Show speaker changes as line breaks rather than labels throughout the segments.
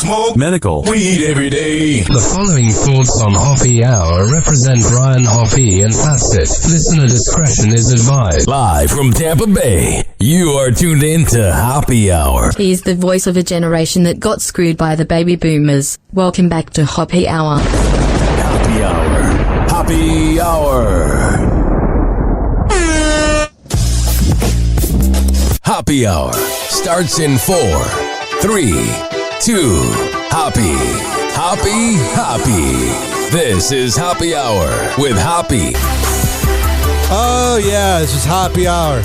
smoke
medical,
weed every day.
The following thoughts on Hoppe Hour represent Brian Hoppe and Facet. Listener discretion is advised.
Live from Tampa Bay, you are tuned in to Hoppe Hour.
He's the voice of a generation that got screwed by the baby boomers. Welcome back to Hoppe Hour.
Hoppe Hour. Hoppe Hour. Hoppe Hour starts in 4, 3, 2, Hoppe. Hoppe, Hoppe. This is Hoppe Hour with Hoppe.
Oh yeah, this is Hoppe Hour.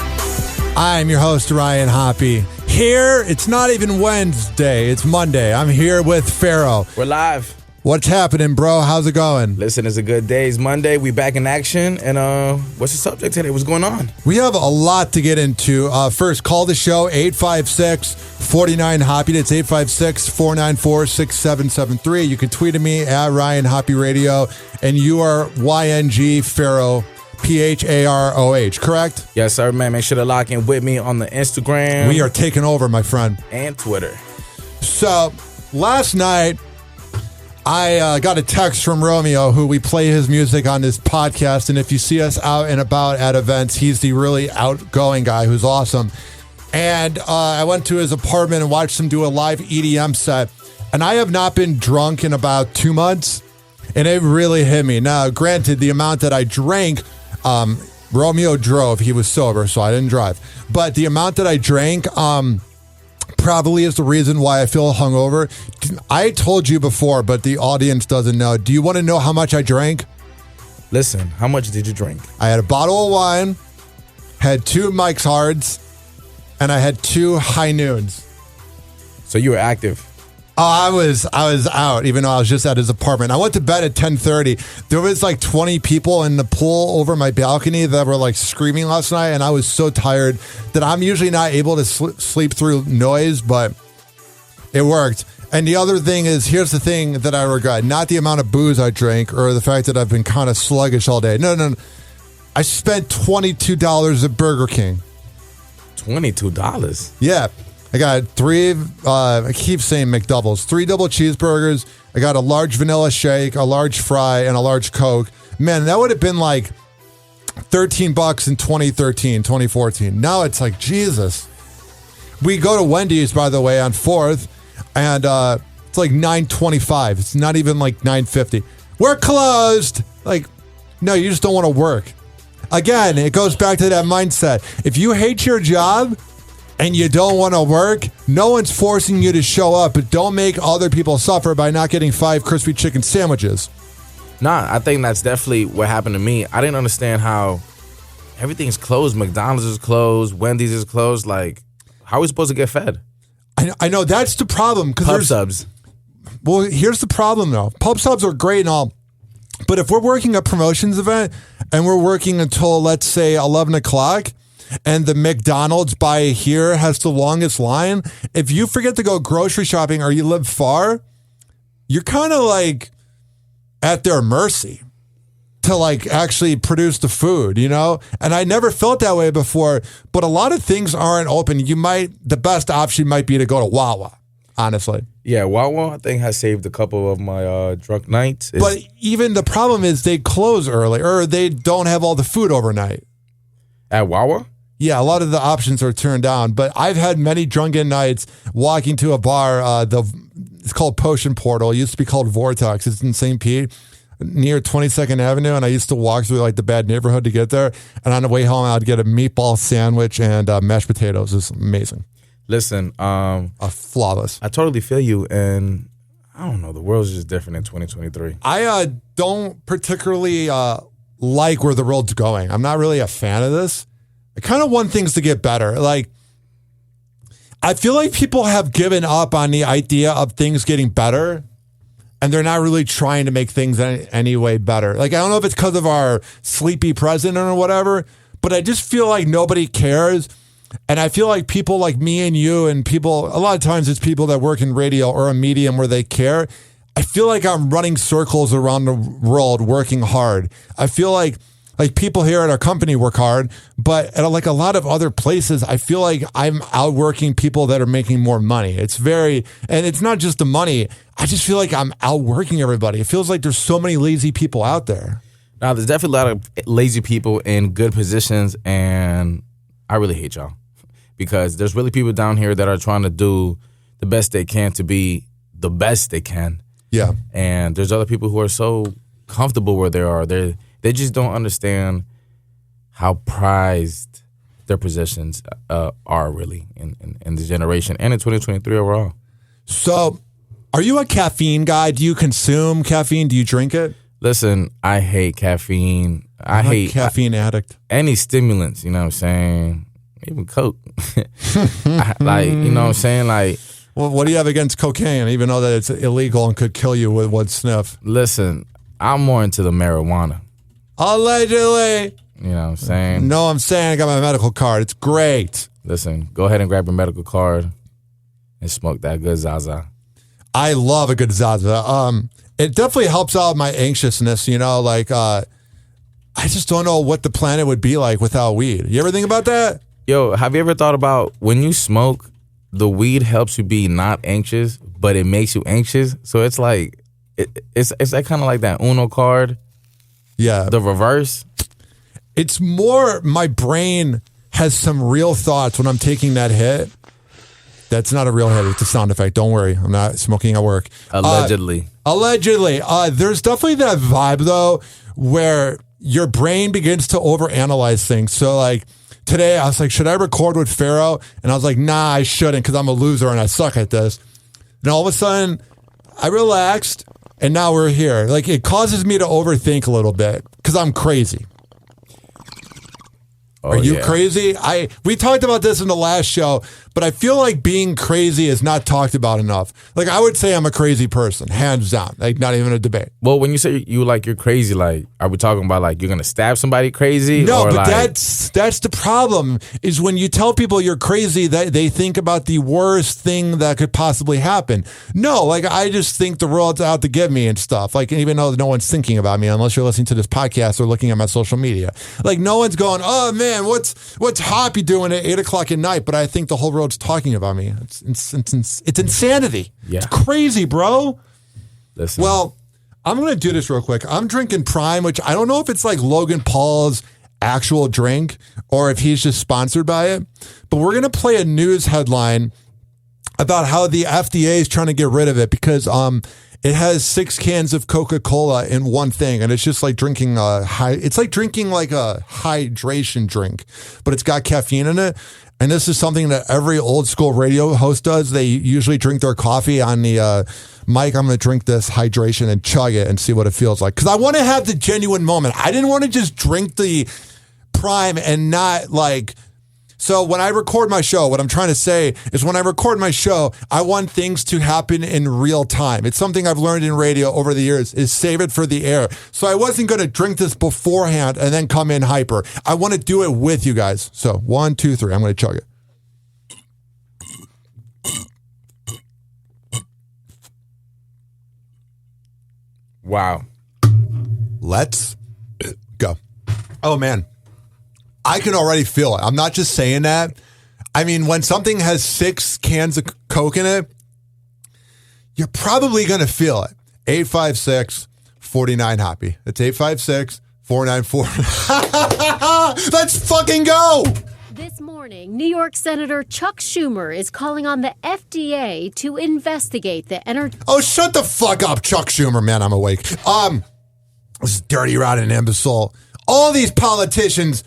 I'm your host, Ryan Hoppe. Here, it's not even Wednesday, it's Monday. I'm here with Pharaoh.
We're live.
What's happening, bro? How's it going?
Listen, it's a good day. It's Monday. We back in action. And what's the subject today? What's going on?
We have a lot to get into. First, call the show, 856-49-HOPPE. That's 856-494-6773. You can tweet at me at Ryan Hoppe Radio. And you are YNG Pharaoh, P-H-A-R-O-H, correct?
Yes, sir, man. Make sure to lock in with me on the Instagram.
We are taking over, my friend.
And Twitter.
So, last night, I got a text from Romeo, who we play his music on this podcast, and if you see us out and about at events, he's the really outgoing guy who's awesome. And I went to his apartment and watched him do a live EDM set, and I have not been drunk in about 2 months, and it really hit me. Now, granted, the amount that I drank, Romeo drove. He was sober, so I didn't drive. But the amount that I drank, probably is the reason why I feel hungover. I told you before, but the audience doesn't know. Do you want to know how much I drank?
Listen, how much did you drink? I
had a bottle of wine, had 2 Mike's Hards, and I had 2 High Noons.
So you were active.
Oh, I was out, even though I was just at his apartment. I went to bed at 10:30. There was like 20 people in the pool over my balcony that were like screaming last night, and I was so tired that I'm usually not able to sleep through noise, but it worked. And the other thing is, here's the thing that I regret. Not the amount of booze I drank or the fact that I've been kind of sluggish all day. No. I spent $22 at Burger King.
$22?
Yeah. I got 3, I keep saying McDoubles, 3 double cheeseburgers. I got a large vanilla shake, a large fry, and a large Coke. Man, that would have been like $13 in 2013, 2014. Now it's like, Jesus. We go to Wendy's, by the way, on 4th, and it's like $9.25. It's not even like $9.50. We're closed. Like, no, you just don't want to work. Again, it goes back to that mindset. If you hate your job and you don't want to work, no one's forcing you to show up, but don't make other people suffer by not getting 5 crispy chicken sandwiches.
Nah, I think that's definitely what happened to me. I didn't understand how everything's closed. McDonald's is closed. Wendy's is closed. Like, how are we supposed to get fed?
I know, that's the problem.
Pub subs.
Well, here's the problem, though. Pub subs are great and all, but if we're working a promotions event and we're working until, let's say, 11 o'clock, and the McDonald's by here has the longest line, if you forget to go grocery shopping or you live far, you're kind of like at their mercy to like actually produce the food, you know? And I never felt that way before, but a lot of things aren't open. The best option might be to go to Wawa, honestly.
Yeah, Wawa, I think, has saved a couple of my drunk nights.
But even the problem is they close early, or they don't have all the food overnight.
At Wawa?
Yeah, a lot of the options are turned down, but I've had many drunken nights walking to a bar. It's called Potion Portal. It used to be called Vortex. It's in St. Pete near 22nd Avenue, and I used to walk through like the bad neighborhood to get there. And on the way home, I'd get a meatball sandwich and mashed potatoes. It's amazing.
Listen,
flawless.
I totally feel you, and I don't know. The world's just different in 2023.
I don't particularly like where the world's going. I'm not really a fan of this. I kind of want things to get better. Like, I feel like people have given up on the idea of things getting better, and they're not really trying to make things any way better. Like, I don't know if it's because of our sleepy president or whatever, but I just feel like nobody cares. And I feel like people like me and you and people, a lot of times it's people that work in radio or a medium where they care. I feel like I'm running circles around the world working hard. I feel like Like people here at our company work hard, but at like a lot of other places, I feel like I'm outworking people that are making more money. And it's not just the money. I just feel like I'm outworking everybody. It feels like there's so many lazy people out there.
Now, there's definitely a lot of lazy people in good positions, and I really hate y'all because there's really people down here that are trying to do the best they can to be the best they can.
Yeah.
And there's other people who are so comfortable where they are. They just don't understand how prized their positions are really in this generation and in 2023 overall.
So, are you a caffeine guy? Do you consume caffeine? Do you drink it?
Listen, I hate caffeine. I hate
caffeine addict.
Any stimulants, you know what I'm saying? Even Coke. You know what I'm saying? Like,
well, what do you have against cocaine, even though that it's illegal and could kill you with one sniff?
Listen, I'm more into the marijuana.
Allegedly.
You know what I'm saying?
No, I'm saying I got my medical card. It's great.
Listen, go ahead and grab your medical card and smoke that good Zaza.
I love a good Zaza. It definitely helps out my anxiousness, like I just don't know what the planet would be like without weed. You ever think about that?
Yo, have you ever thought about when you smoke, the weed helps you be not anxious, but it makes you anxious? So it's like, it's like kind of like that Uno card.
Yeah.
The reverse.
It's more my brain has some real thoughts when I'm taking that hit. That's not a real hit. It's a sound effect. Don't worry. I'm not smoking at work.
Allegedly.
There's definitely that vibe, though, where your brain begins to overanalyze things. So, like, today I was like, should I record with Pharaoh? And I was like, nah, I shouldn't because I'm a loser and I suck at this. And all of a sudden, I relaxed and now we're here. Like, it causes me to overthink a little bit because I'm crazy.
Oh,
Are you crazy? We talked about this in the last show, but I feel like being crazy is not talked about enough. Like, I would say I'm a crazy person, hands down. Like, not even a debate.
Well, when you say you're crazy, like, are we talking about like you're gonna stab somebody crazy?
No,
or
but
like,
that's the problem. Is when you tell people you're crazy, that they think about the worst thing that could possibly happen. No, like I just think the world's out to get me and stuff. Like, even though no one's thinking about me, unless you're listening to this podcast or looking at my social media. Like, no one's going, oh man, what's Hoppe doing at 8:00 at night? But I think the whole world's talking about me. It's insanity.
Yeah.
It's crazy, bro.
Listen.
Well, I'm going to do this real quick. I'm drinking Prime, which I don't know if it's like Logan Paul's actual drink or if he's just sponsored by it. But we're going to play a news headline about how the FDA is trying to get rid of it because it has 6 cans of Coca-Cola in one thing, and it's just like drinking it's like drinking like a hydration drink, but it's got caffeine in it. And this is something that every old school radio host does. They usually drink their coffee on the mic. I'm going to drink this hydration and chug it and see what it feels like. Because I want to have the genuine moment. I didn't want to just drink the Prime and not like... So when I record my show, what I'm trying to say is when I record my show, I want things to happen in real time. It's something I've learned in radio over the years is save it for the air. So I wasn't going to drink this beforehand and then come in hyper. I want to do it with you guys. So 1, 2, 3. I'm going to chug it.
Wow.
Let's go. Oh, man. I can already feel it. I'm not just saying that. I mean, when something has 6 cans of Coke in it, you're probably going to feel it. 856-49-HOPPE. It's 856-494. Let's fucking go.
This morning, New York Senator Chuck Schumer is calling on the FDA to investigate the energy.
Oh, shut the fuck up, Chuck Schumer. Man, I'm awake. This dirty, rotten imbecile. All these politicians...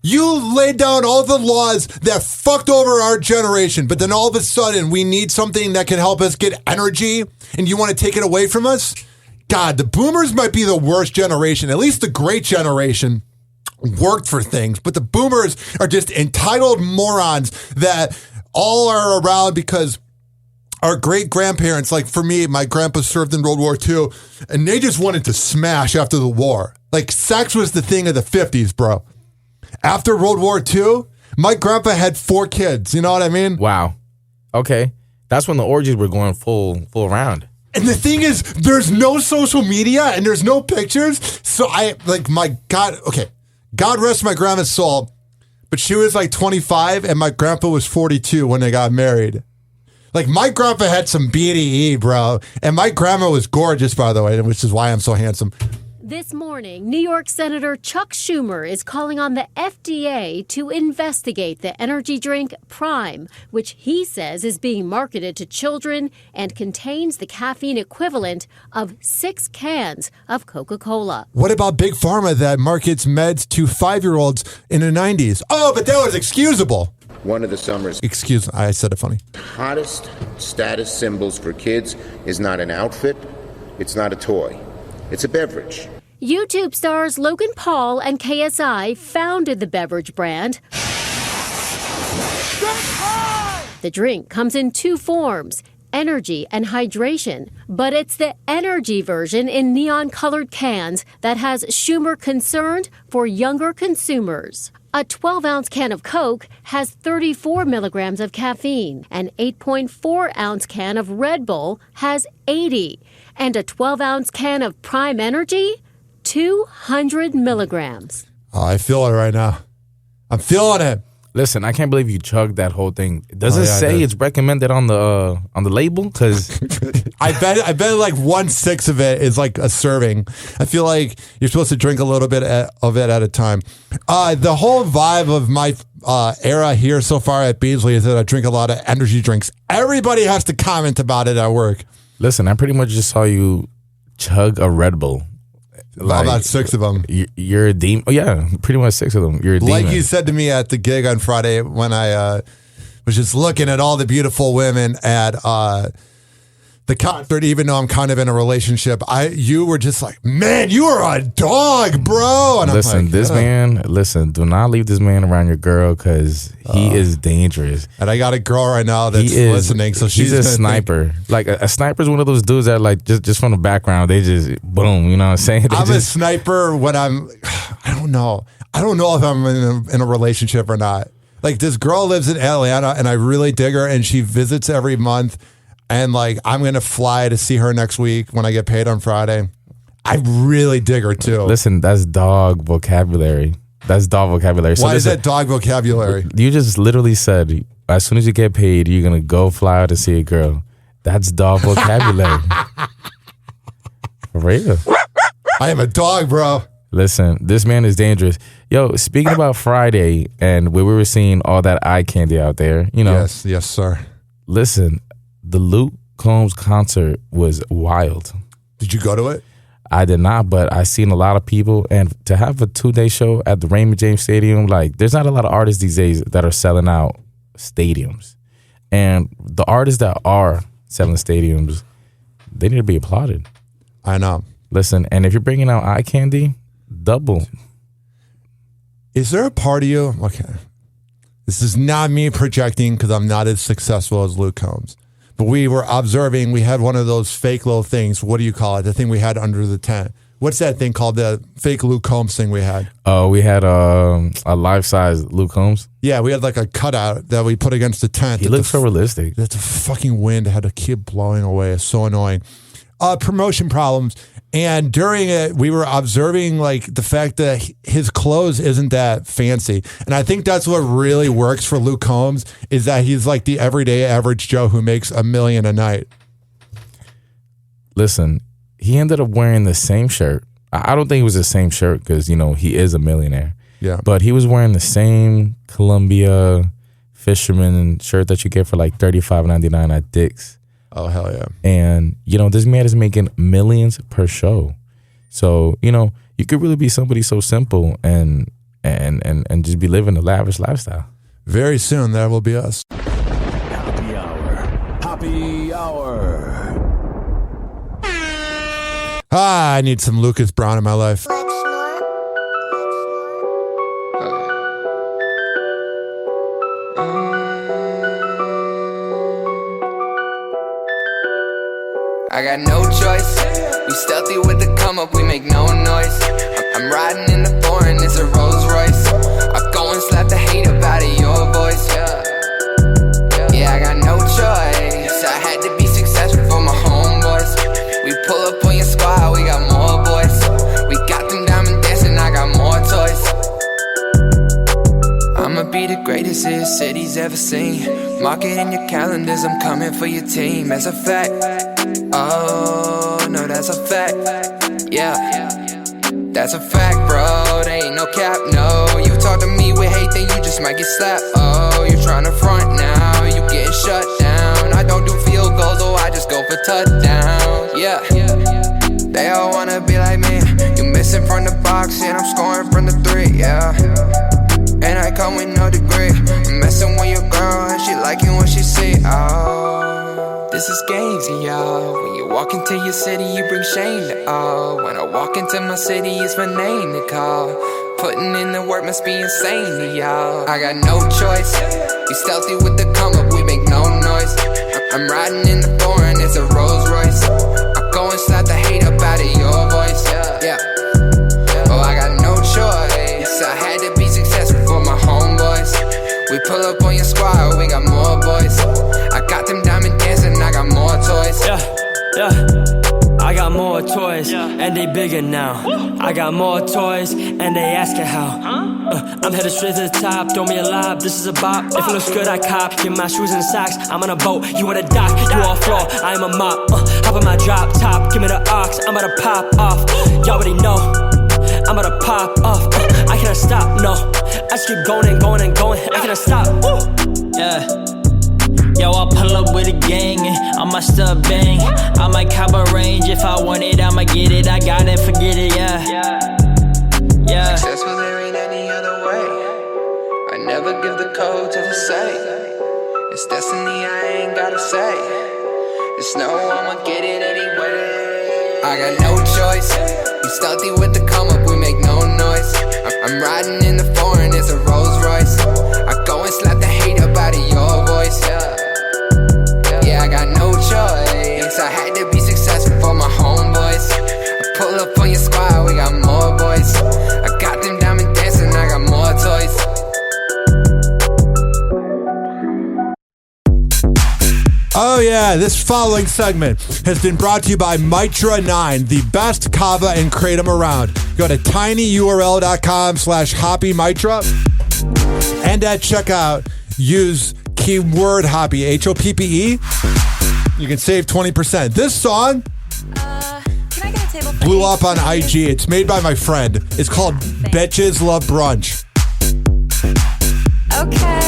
You laid down all the laws that fucked over our generation, but then all of a sudden we need something that can help us get energy, and you want to take it away from us? God, the boomers might be the worst generation. At least the great generation worked for things, but the boomers are just entitled morons that all are around because our great-grandparents, like for me, my grandpa served in World War II, and they just wanted to smash after the war. Like, sex was the thing of the 50s, bro. After World War II, my grandpa had 4 kids. You know what I mean?
Wow. Okay. That's when the orgies were going full round.
And the thing is, there's no social media and there's no pictures. So my God, okay, God rest my grandma's soul, but she was like 25 and my grandpa was 42 when they got married. Like, my grandpa had some BDE, bro. And my grandma was gorgeous, by the way, which is why I'm so handsome.
This morning, New York Senator Chuck Schumer is calling on the FDA to investigate the energy drink Prime, which he says is being marketed to children and contains the caffeine equivalent of 6 cans of Coca-Cola.
What about Big Pharma that markets meds to 5-year-olds in the 90s? Oh, but that was excusable.
One of the summer's
I said it funny.
hottest status symbols for kids is not an outfit, it's not a toy, it's a beverage.
YouTube stars Logan Paul and KSI founded the beverage brand. The drink comes in 2 forms, energy and hydration, but it's the energy version in neon-colored cans that has Schumer concerned for younger consumers. A 12-ounce can of Coke has 34 milligrams of caffeine. An 8.4-ounce can of Red Bull has 80. And a 12-ounce can of Prime Energy, 200 milligrams.
Oh, I feel it right now. I'm feeling it.
Listen, I can't believe you chugged that whole thing. Does it say it's recommended on the label? Because
I bet like 1/6 of it is like a serving. I feel like you're supposed to drink a little bit of it at a time. The whole vibe of my era here so far at Beasley is that I drink a lot of energy drinks. Everybody has to comment about it at work.
Listen, I pretty much just saw you chug a Red Bull.
Like, about 6 of them.
You're a demon. Oh, yeah, pretty much 6 of them. You're a demon.
Like you said to me at the gig on Friday when I was just looking at all the beautiful women at the concert, even though I'm kind of in a relationship, you were just like, man, you are a dog, bro. And
listen, do not leave this man around your girl because he is dangerous.
And I got a girl right now that's listening, so she's
a sniper. Like a sniper is one of those dudes that like just from the background, they just boom, you know what I'm saying?
I'm a sniper when I don't know if I'm in a relationship or not. Like, this girl lives in Atlanta and I really dig her and she visits every month. And like, I'm going to fly to see her next week when I get paid on Friday. I really dig her too.
Listen, that's dog vocabulary. Why is that
dog vocabulary?
You just literally said, as soon as you get paid, you're going to go fly out to see a girl. That's dog vocabulary. For real.
I am a dog, bro.
Listen, this man is dangerous. Yo, speaking about Friday and where we were seeing all that eye candy out there, you know.
Yes, sir.
Listen, the Luke Combs concert was wild.
Did you go to it?
I did not, but I seen a lot of people. And to have a 2-day show at the Raymond James Stadium, like, there's not a lot of artists these days that are selling out stadiums. And the artists that are selling stadiums, they need to be applauded.
I know.
Listen, and if you're bringing out eye candy, double.
Is there a part of you? Okay. This is not me projecting because I'm not as successful as Luke Combs. But we were observing, we had one of those fake little things. What do you call it? The thing we had under the tent. What's that thing called? The fake Luke Combs thing we had?
Oh, we had a life-size Luke Combs.
Yeah, we had like a cutout that we put against the tent.
He looked so realistic.
That the fucking wind had to keep blowing away. It's so annoying. Promotion problems. And during it, we were observing like the fact that his clothes isn't that fancy. And I think that's what really works for Luke Combs is that he's like the everyday average Joe who makes $1 million a night.
Listen, he ended up wearing the same shirt. I don't think it was the same shirt because, you know, he is a millionaire.
Yeah.
But he was wearing the same Columbia fisherman shirt that you get for like $35.99 at Dick's.
Oh, hell yeah.
And, you know, this man is making millions per show. So, you know, you could really be somebody so simple and just be living a lavish lifestyle.
Very soon, that will be us.
Happy Hour. Happy Hour.
I need some Lucas Brown in my life.
I got no choice. We stealthy with the come up, we make no noise. I'm riding in the foreign, it's a Rolls Royce. I go and slap the hate up out of your voice. Yeah, I got no choice. I had to be successful for my homeboys. city's ever seen. Mark it in your calendars, I'm coming for your team. That's a fact. Oh, no, that's a fact. Yeah, that's a fact, bro. There ain't no cap, no. You talk to me with hate, then you just might get slapped. Oh, you tryna front now, you getting shut down. I don't do field goals, oh, I just go for touchdowns. Yeah, they all wanna be like me. You missing from the box, and I'm scoring from the three, yeah. And I come with no degree. I'm messing with your girl, and she liking what she see. Oh, this is games, y'all. When you walk into your city, you bring shame to all. When I walk into my city, it's my name to call. Putting in the work must be insane to y'all. I got no choice. Be stealthy with the come up, we make no noise. I'm riding in the foreign, it's a Rolls Royce. I go and slap the hate up out of your voice. Yeah. Oh, I got no choice. I had to be successful for my homeboys. We pull up on your squad, we got more boys. I got them diamond dancing, I got more toys.
Yeah. I got more toys, and they bigger now. I got more toys, and they asking how. I'm headed straight to the top, throw me a lob, this is a bop. If it looks good, I cop, get my shoes and socks. I'm on a boat, you on a dock, you all floor, I am a mop. Hop on my drop top, give me the ox, I'm about to pop off. Y'all already know, I'm about to pop off. I cannot stop, no. I just keep going and going and going, I cannot stop. Yeah. Yo, I'll pull up with a gang, I might still bang. I might cop a range, if I want it, I'ma get it. I got it, forget it, yeah.
Successful, there ain't any other way. I never give the code to the safe. It's destiny, I ain't gotta say. Just know I'ma get it anyway. I got no choice. We stealthy with the come up, we make no noise. I'm riding in the foreign, it's a Rolls Royce. I go and slap the hate up out of your voice. Yeah, I got no choice. I had to be successful for my homeboys. I pull up on your squad, we got more boys. I got them diamond dancing, I got more toys.
Oh yeah, this following segment has been brought to you by Mitra 9, the best Kava and Kratom around. Go to tinyurl.com/hoppymitra and at checkout, use keyword Hoppe, Hoppe. You can save 20%. This song
Can I get a table, please?
blew up on IG. It's made by my friend. It's called Betches Love Brunch.
Okay.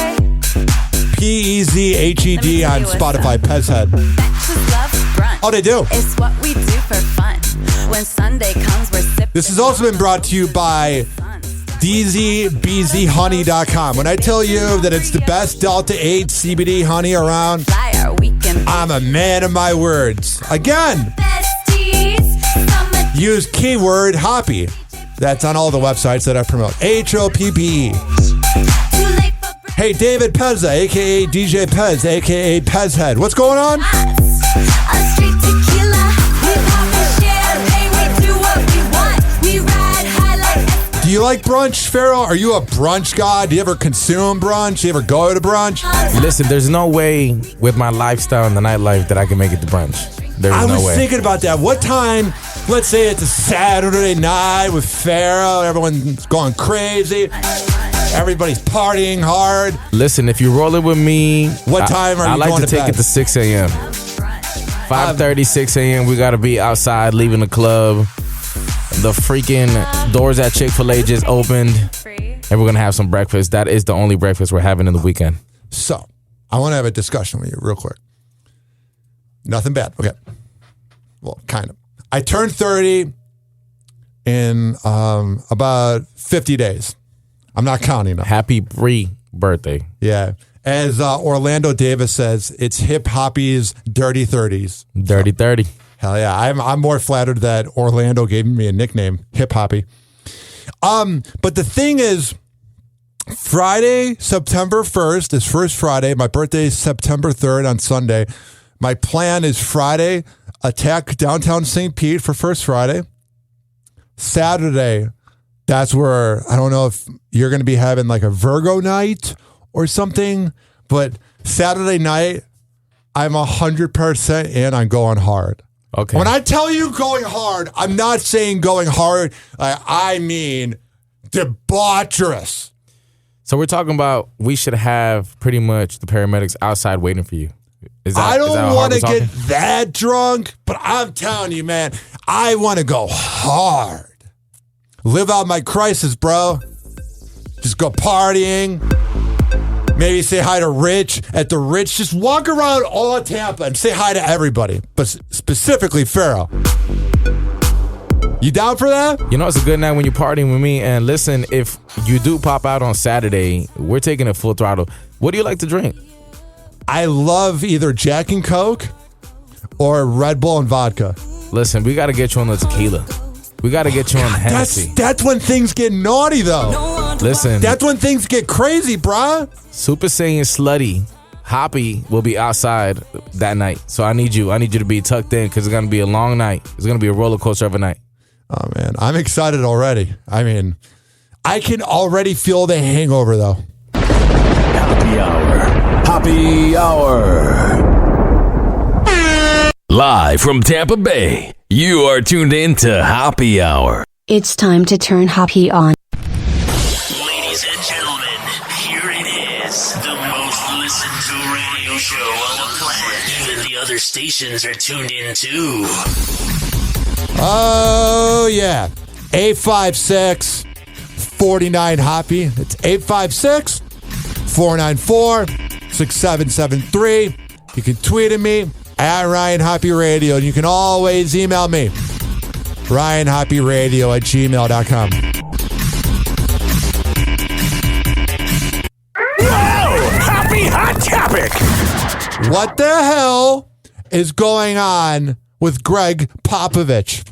PEZHED on Spotify. Pezhead.
Betches love brunch.
Oh, they do.
It's what we do for fun. When Sunday comes, we're sipping.
This has also been brought to you by DZBZHoney.com. When I tell you that it's the best Delta 8 CBD honey around, I'm a man of my words. Again, use keyword Hoppe. That's on all the websites that I promote. HOPPE. Hey, David Pezza, a.k.a. DJ Pez, a.k.a. Pezhead. What's going on? Do you like brunch, Pharaoh? Are you a brunch guy? Do you ever consume brunch? Do you ever go to brunch?
Listen, there's no way with my lifestyle and the nightlife that I can make it to brunch. There's no way.
I was thinking about that. What time, let's say it's a Saturday night with Pharaoh, everyone's going crazy, everybody's partying hard.
Listen, if you're rolling with me,
what time are you going to bed? I like to take
it to 6 a.m. 5:30, 6 a.m. We got to be outside, leaving the club. The freaking doors at Chick-fil-A just opened, and we're going to have some breakfast. That is the only breakfast we're having in the weekend.
So, I want to have a discussion with you real quick. Nothing bad. Okay. Well, kind of. I turned 30 in about 50 days. I'm not counting them.
Happy pre-birthday.
Yeah. As Orlando Davis says, it's hip hoppies dirty 30s.
Dirty 30.
Hell yeah. I'm more flattered that Orlando gave me a nickname, hip hoppy. But the thing is, Friday, September 1st is first Friday. My birthday is September 3rd on Sunday. My plan is Friday, attack downtown St. Pete for first Friday. Saturday, that's where, I don't know if you're going to be having like a Virgo night or something, but Saturday night, I'm 100% in on going hard.
Okay.
When I tell you going hard, I'm not saying going hard. I mean debaucherous.
So we're talking about we should have pretty much the paramedics outside waiting for you.
I don't want to get that drunk, but I'm telling you, man, I want to go hard. Live out my crisis, bro. Just go partying. Maybe say hi to Rich at the Rich. Just walk around all of Tampa and say hi to everybody, but specifically Pharaoh. You down for that?
You know, it's a good night when you're partying with me. And listen, if you do pop out on Saturday, we're taking it full throttle. What do you like to drink?
I love either Jack and Coke or Red Bull and vodka.
Listen, we got to get you on the tequila. We got to get you on the Hennessy.
That's when things get naughty, though.
Listen.
That's when things get crazy, bruh.
Super Saiyan Slutty Hoppe will be outside that night. So I need you to be tucked in because it's going to be a long night. It's going to be a roller coaster of a night.
Oh, man. I'm excited already. I mean, I can already feel the hangover, though.
Happy Hour. Happy Hour. Live from Tampa Bay, you are tuned in to Happy Hour.
It's time to turn Hoppe on.
Ladies and gentlemen, here it is. The most listened to radio show on the planet. Even the other stations are tuned in too.
Oh, yeah. 856-49 Hoppe. It's 856-494-6773. You can tweet at me at Ryan Hoppe Radio. And you can always email me, RyanHoppeRadio@gmail.com.
Whoa! Happy Hot Topic!
What the hell is going on with Greg Popovich?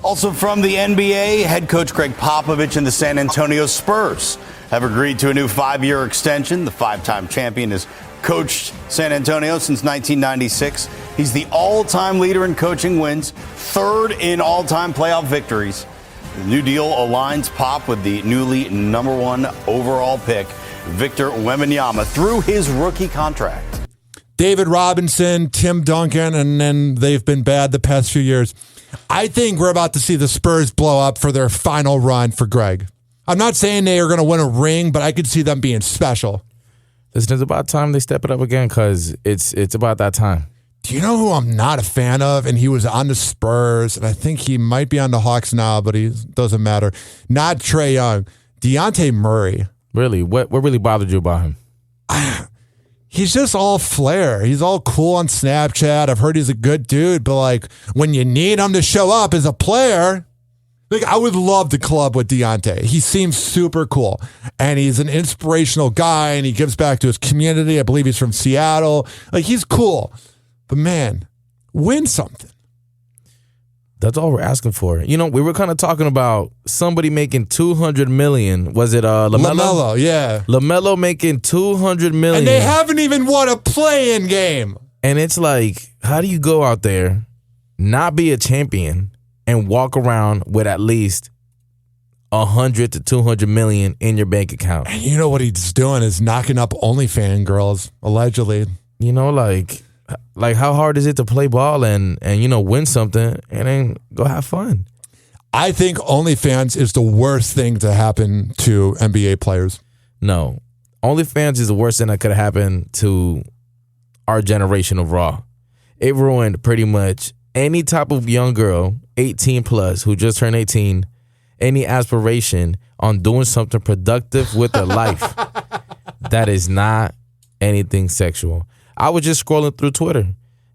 Also from the NBA, head coach Greg Popovich and the San Antonio Spurs have agreed to a new 5-year extension. The 5-time champion has coached San Antonio since 1996. He's the all-time leader in coaching wins, third in all-time playoff victories. The new deal aligns Pop with the newly #1 overall pick, Victor Wembanyama, through his rookie contract.
David Robinson, Tim Duncan, and then they've been bad the past few years. I think we're about to see the Spurs blow up for their final run for Greg. I'm not saying they are going to win a ring, but I could see them being special.
Listen, it's about time they step it up again because it's about that time.
Do you know who I'm not a fan of? And he was on the Spurs, and I think he might be on the Hawks now, but he doesn't matter. Not Trae Young. Dejounte Murray.
Really? What really bothered you about him?
He's just all flair. He's all cool on Snapchat. I've heard he's a good dude, but like when you need him to show up as a player, like I would love to club with Dejounte. He seems super cool, and he's an inspirational guy, and he gives back to his community. I believe he's from Seattle. Like he's cool, but man, win something.
That's all we're asking for. You know, we were kind of talking about somebody making $200 million. Was it LaMelo?
LaMelo, yeah.
LaMelo making $200 million.
And they haven't even won a play-in game.
And it's like, how do you go out there, not be a champion, and walk around with at least $100 to $200 million in your bank account?
And you know what he's doing is knocking up OnlyFans girls, allegedly.
You know, like how hard is it to play ball and you know, win something and then go have fun?
I think OnlyFans is the worst thing to happen to NBA players.
No. OnlyFans is the worst thing that could have happened to our generation of Raw. It ruined pretty much any type of young girl, 18 plus, who just turned 18, any aspiration on doing something productive with their life that is not anything sexual. I was just scrolling through Twitter,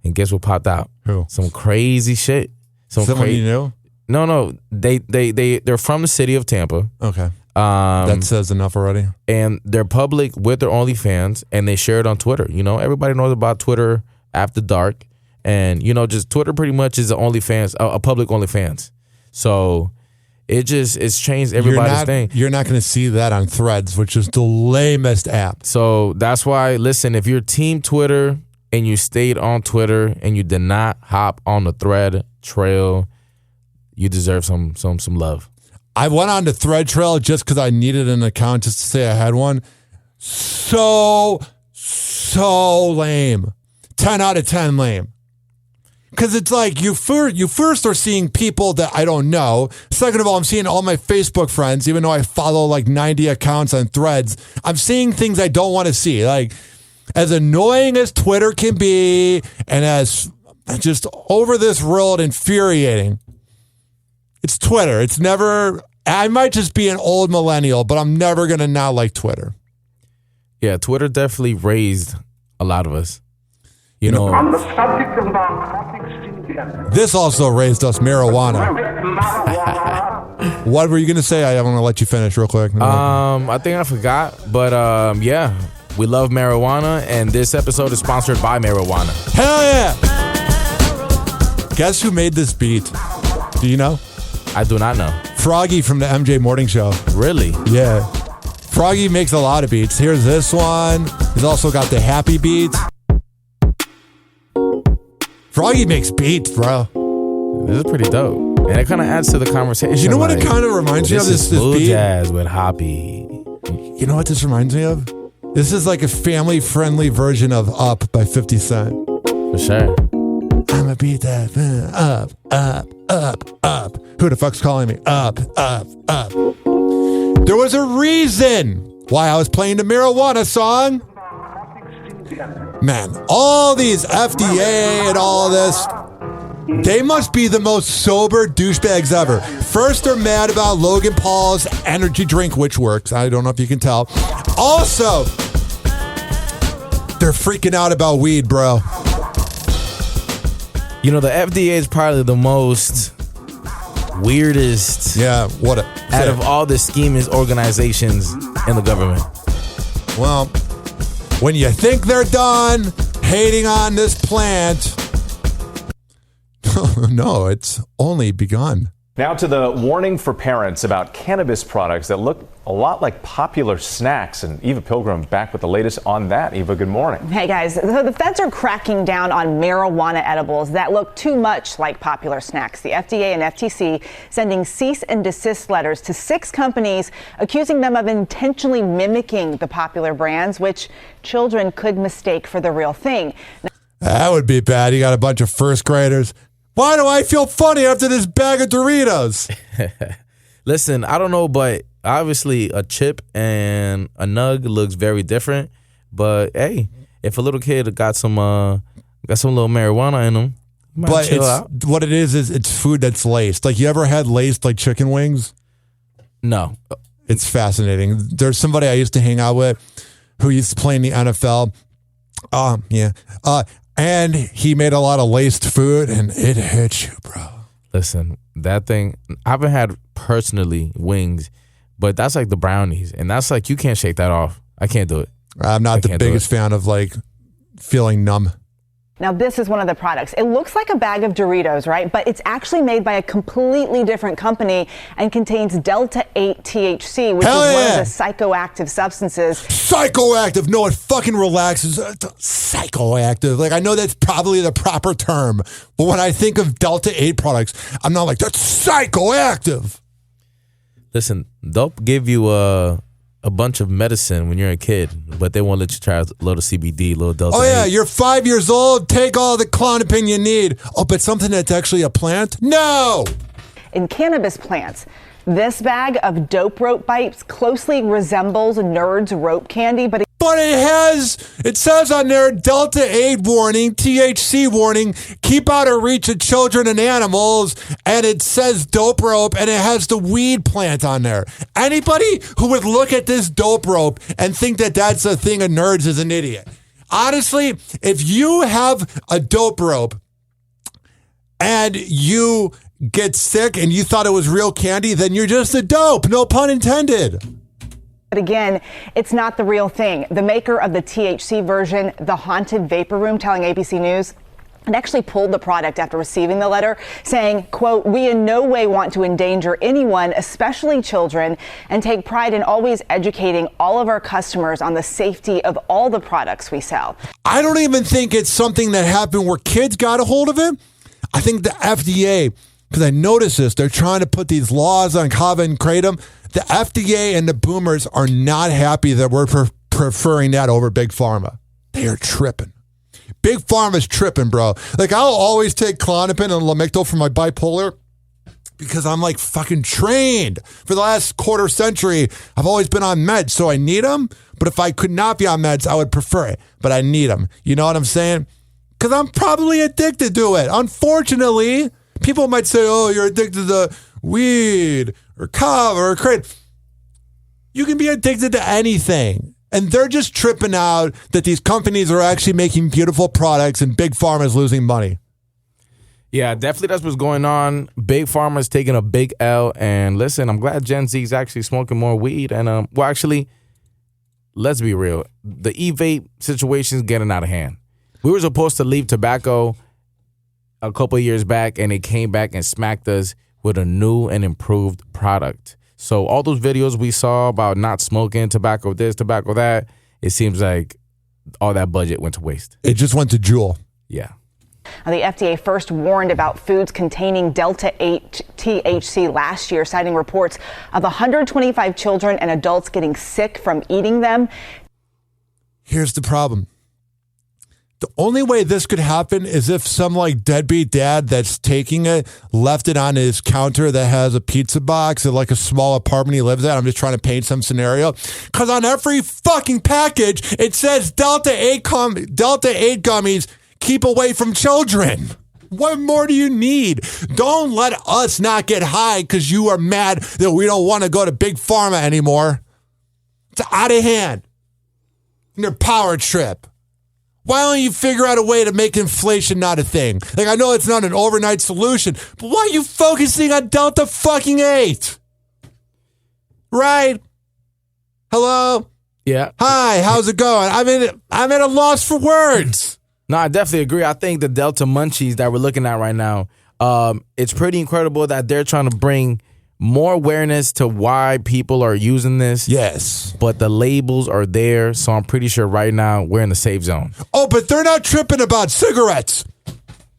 and guess what popped out?
Who?
Some crazy shit.
Someone you knew?
No. They're from the city of Tampa.
Okay. That says enough already.
And they're public with their OnlyFans, and they share it on Twitter. You know, everybody knows about Twitter after dark, and you know, just Twitter pretty much is a OnlyFans, a public OnlyFans. So it's changed everybody's thing.
You're not going to see that on Threads, which is the lamest app.
So that's why, listen, if you're team Twitter and you stayed on Twitter and you did not hop on the Thread trail, you deserve some love.
I went on the Thread trail just because I needed an account just to say I had one. So lame. 10 out of 10 lame. Because it's like you first are seeing people that I don't know. Second of all, I'm seeing all my Facebook friends, even though I follow like 90 accounts on Threads. I'm seeing things I don't want to see. Like, as annoying as Twitter can be and as just over this world infuriating, it's Twitter. It's never, I might just be an old millennial, but I'm never going to not like Twitter.
Yeah, Twitter definitely raised a lot of us. You know,
On the subject of narcotics,
this also raised us marijuana. What were you going to say? I want to let you finish real quick.
I think I forgot, but yeah, we love marijuana, and this episode is sponsored by marijuana.
Hell yeah! Guess who made this beat? Do you know?
I do not know.
Froggy from the MJ Morning Show.
Really?
Yeah. Froggy makes a lot of beats. Here's this one. He's also got the happy beats. Froggy makes beats, bro.
This is pretty dope. And it kind of adds to the conversation.
You know what it kind of reminds me of?
This
This beat?
jazz with Hoppe.
You know what this reminds me of? This is like a family-friendly version of Up by 50 Cent.
For sure.
I'ma beat that up, up, up, up. Who the fuck's calling me? Up, up, up. There was a reason why I was playing the marijuana song. Man, all these FDA and all this, they must be the most sober douchebags ever. First, they're mad about Logan Paul's energy drink, which works. I don't know if you can tell. Also, they're freaking out about weed, bro.
You know, the FDA is probably the most weirdest out of all the scheming organizations in the government.
Well, when you think they're done hating on this plant, no, it's only begun.
Now to the warning for parents about cannabis products that look a lot like popular snacks. And Eva Pilgrim back with the latest on that. Eva, good morning.
Hey guys, so the feds are cracking down on marijuana edibles that look too much like popular snacks. The FDA and FTC sending cease and desist letters to 6 companies accusing them of intentionally mimicking the popular brands, which children could mistake for the real thing.
That would be bad. You got a bunch of first graders. Why do I feel funny after this bag of Doritos?
Listen, I don't know, but obviously a chip and a nug looks very different. But hey, if a little kid got some little marijuana in them,
but
chill out.
What it is it's food that's laced. Like, you ever had laced like chicken wings?
No.
It's fascinating. There's somebody I used to hang out with who used to play in the NFL. And he made a lot of laced food, and it hits you, bro.
Listen, that thing, I haven't had personally wings, but that's like the brownies. And that's like, you can't shake that off. I can't do it.
I'm not the biggest fan of like feeling numb.
Now, this is one of the products. It looks like a bag of Doritos, right? But it's actually made by a completely different company and contains Delta 8 THC, which is one of the psychoactive substances.
Psychoactive? No, it fucking relaxes. Psychoactive. Like, I know that's probably the proper term, but when I think of Delta 8 products, I'm not like, that's psychoactive.
Listen, they'll give you a bunch of medicine when you're a kid, but they won't let you try a little CBD, a little Delta 8.
Oh, yeah, you're 5 years old. Take all the Klonopin you need. Oh, but something that's actually a plant? No!
In cannabis plants, this bag of dope rope bites closely resembles Nerd's rope candy, but
it says on there, Delta 8 warning, THC warning, keep out of reach of children and animals, and it says dope rope, and it has the weed plant on there. Anybody who would look at this dope rope and think that that's a thing of nerds is an idiot. Honestly, if you have a dope rope and you get sick and you thought it was real candy, then you're just a dope, no pun intended.
But again, it's not the real thing. The maker of the THC version, the Haunted Vapor Room, telling ABC News, it actually pulled the product after receiving the letter, saying, quote, "We in no way want to endanger anyone, especially children, and take pride in always educating all of our customers on the safety of all the products we sell."
I don't even think it's something that happened where kids got a hold of it. I think the FDA, because I noticed this, they're trying to put these laws on Kava and Kratom. The FDA and the boomers are not happy that we're preferring that over Big Pharma. They are tripping. Big Pharma's tripping, bro. Like, I'll always take Klonopin and Lamictal for my bipolar because I'm like fucking trained. For the last quarter century, I've always been on meds, so I need them. But if I could not be on meds, I would prefer it. But I need them. You know what I'm saying? Because I'm probably addicted to it. Unfortunately, people might say, oh, you're addicted to weed or kava or kratom. You can be addicted to anything. And they're just tripping out that these companies are actually making beautiful products and Big Pharma is losing money.
Yeah, definitely that's what's going on. Big Pharma is taking a big L. And listen, I'm glad Gen Z is actually smoking more weed. And, well, actually, let's be real. The e-vape situation is getting out of hand. We were supposed to leave tobacco a couple of years back, and it came back and smacked us with a new and improved product. So all those videos we saw about not smoking, tobacco this, tobacco that, it seems like all that budget went to waste.
It just went to Juul.
Yeah.
Now, the FDA first warned about foods containing Delta 8 THC last year, citing reports of 125 children and adults getting sick from eating them.
Here's the problem. The only way this could happen is if some like deadbeat dad that's taking it left it on his counter that has a pizza box at like a small apartment he lives at. I'm just trying to paint some scenario. Because on every fucking package, it says Delta 8 gummies keep away from children. What more do you need? Don't let us not get high because you are mad that we don't want to go to Big Pharma anymore. It's out of hand. And their power trip. Why don't you figure out a way to make inflation not a thing? Like, I know it's not an overnight solution, but why are you focusing on Delta fucking 8? Right? Hello?
Yeah.
Hi, how's it going? I'm at a loss for words.
No, I definitely agree. I think the Delta Munchies that we're looking at right now, it's pretty incredible that they're trying to bring more awareness to why people are using this.
Yes.
But the labels are there, so I'm pretty sure right now we're in the safe zone.
Oh, but they're not tripping about cigarettes.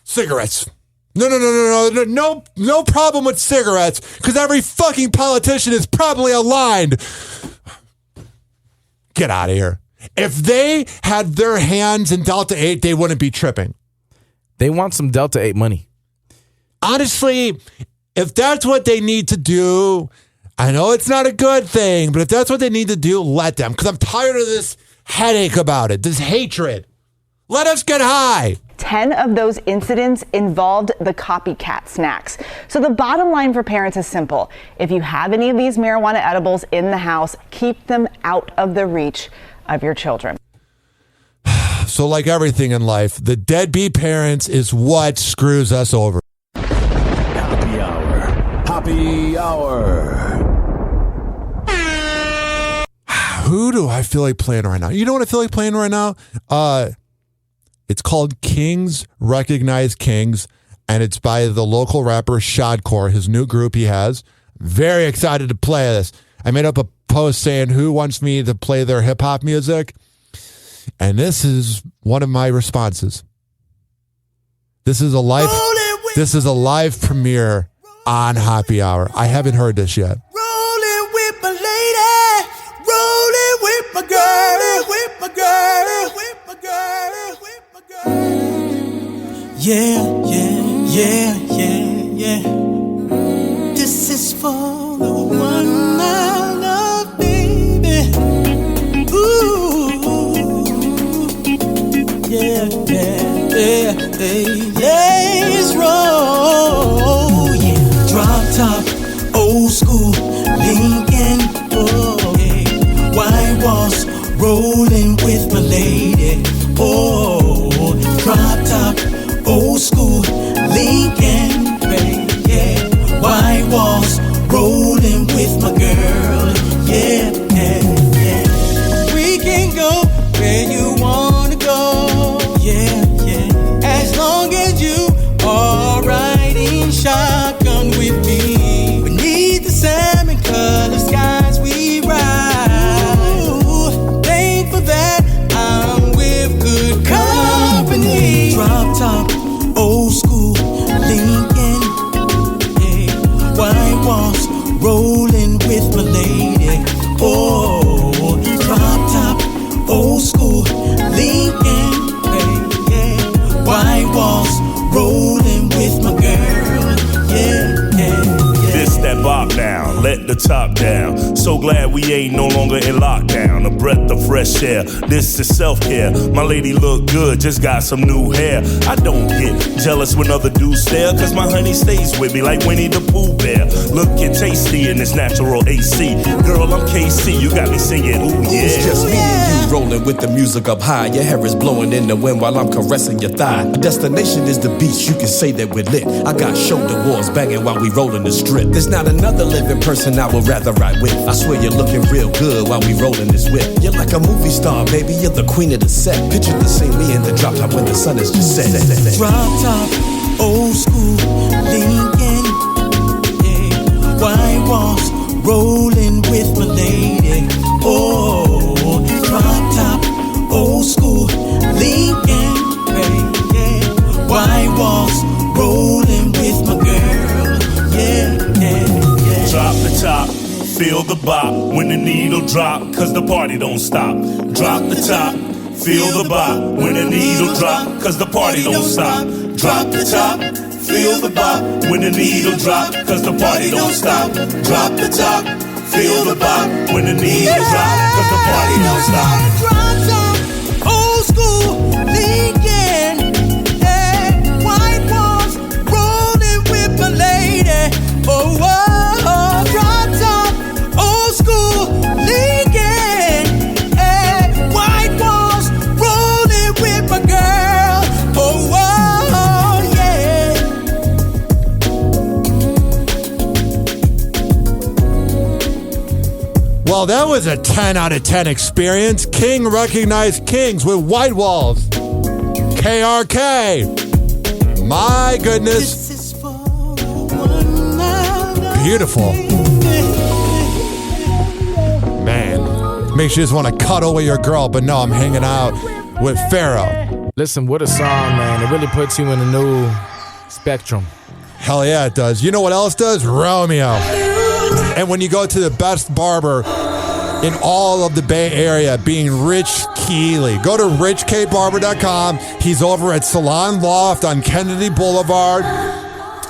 Cigarettes. No problem with cigarettes, because every fucking politician is probably aligned. Get out of here. If they had their hands in Delta 8, they wouldn't be tripping.
They want some Delta 8 money.
Honestly, if that's what they need to do, I know it's not a good thing, but if that's what they need to do, let them. Because I'm tired of this headache about it, this hatred. Let us get high.
10 of those incidents involved the copycat snacks. So the bottom line for parents is simple. If you have any of these marijuana edibles in the house, keep them out of the reach of your children.
So like everything in life, the deadbeat parents is what screws us over.
Happy Hour.
Who do I feel like playing right now? You know what I feel like playing right now? It's called Kings Recognize Kings, and it's by the local rapper Shadcore, his new group he has. Very excited to play this. I made up a post saying who wants me to play their hip-hop music, and this is one of my responses. This is a live premiere on Happy Hour. I haven't heard this yet.
Rolling with my lady, rolling with my girl, with my girl, with my girl, with my girl. Yeah. This is for the one I love, baby. Ooh, yeah. Let's roll, yeah. Drop top, old school, Lincoln, oh, yeah. White walls, rolling with my lady, oh. Drop top, old school, Lincoln, yeah. White walls, rolling with my girl, yeah. We can go where you wanna go, yeah. As long as
let the top down. So glad we ain't no longer in lockdown. A breath of fresh air, this is self-care. My lady look good, just got some new hair. I don't get jealous when other dudes stare, cause my honey stays with me like Winnie the Pooh Bear. Looking tasty in this natural AC. Girl, I'm KC, you got me singing, ooh yeah.
It's just me and you rolling with the music up high. Your hair is blowing in the wind while I'm caressing your thigh. Our destination is the beach, you can say that we're lit. I got shoulder walls banging while we rolling the strip. There's not another living person I would rather ride with. I swear you're looking real good while we rolling this whip. You're like a movie star, baby, you're the queen of the set. Picture the same me in the drop top when the sun is just set.
Drop top, old school, Lincoln, yeah. White walls, rolling with my lady. Oh, drop top, old school, Lincoln, yeah. White walls, rolling with my girl, yeah.
Drop the top, feel the bop when the needle drop, cause the party don't stop. Drop the top, feel the bop when the needle drop, cause the party don't stop. Drop the top, feel the bop when the needle drop, cause the party don't stop. Drop the top, feel the bop when the needle drop, cause the party don't stop.
Drop top, old school, Lincoln, yeah. White walls, rolling with my lady. Oh, drop top, old school, Lincoln, yeah. White walls, rolling with my girl. Oh, yeah.
Well, that was a 10 out of 10 experience. King recognized kings with white walls. KRK. My goodness. Beautiful. Man, makes you just want to cuddle with your girl, but no, I'm hanging out with Pharaoh.
Listen, what a song, man. It really puts you in a new spectrum.
Hell yeah, it does. You know what else does? Romeo. And when you go to the best barber in all of the Bay Area, being Rich Keeley, go to richkbarber.com. He's over at Salon Loft on Kennedy Boulevard.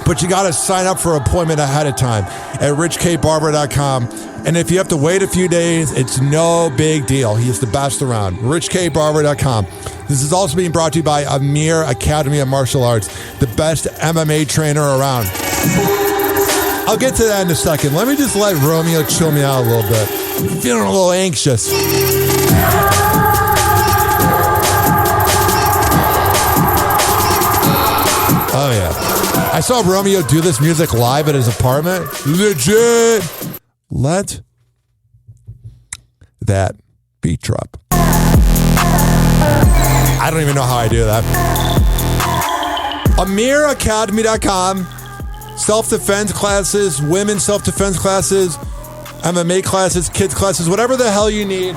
But you got to sign up for an appointment ahead of time at richkbarber.com. And if you have to wait a few days, it's no big deal. He's the best around. richkbarber.com. This is also being brought to you by Amir Academy of Martial Arts, the best MMA trainer around. I'll get to that in a second. Let me just let Romeo chill me out a little bit. I'm feeling a little anxious. Oh, yeah. I saw Romeo do this music live at his apartment. Legit. Let that beat drop. I don't even know how I do that. AmirAcademy.com. Self-defense classes, women's self-defense classes, MMA classes, kids classes, whatever the hell you need.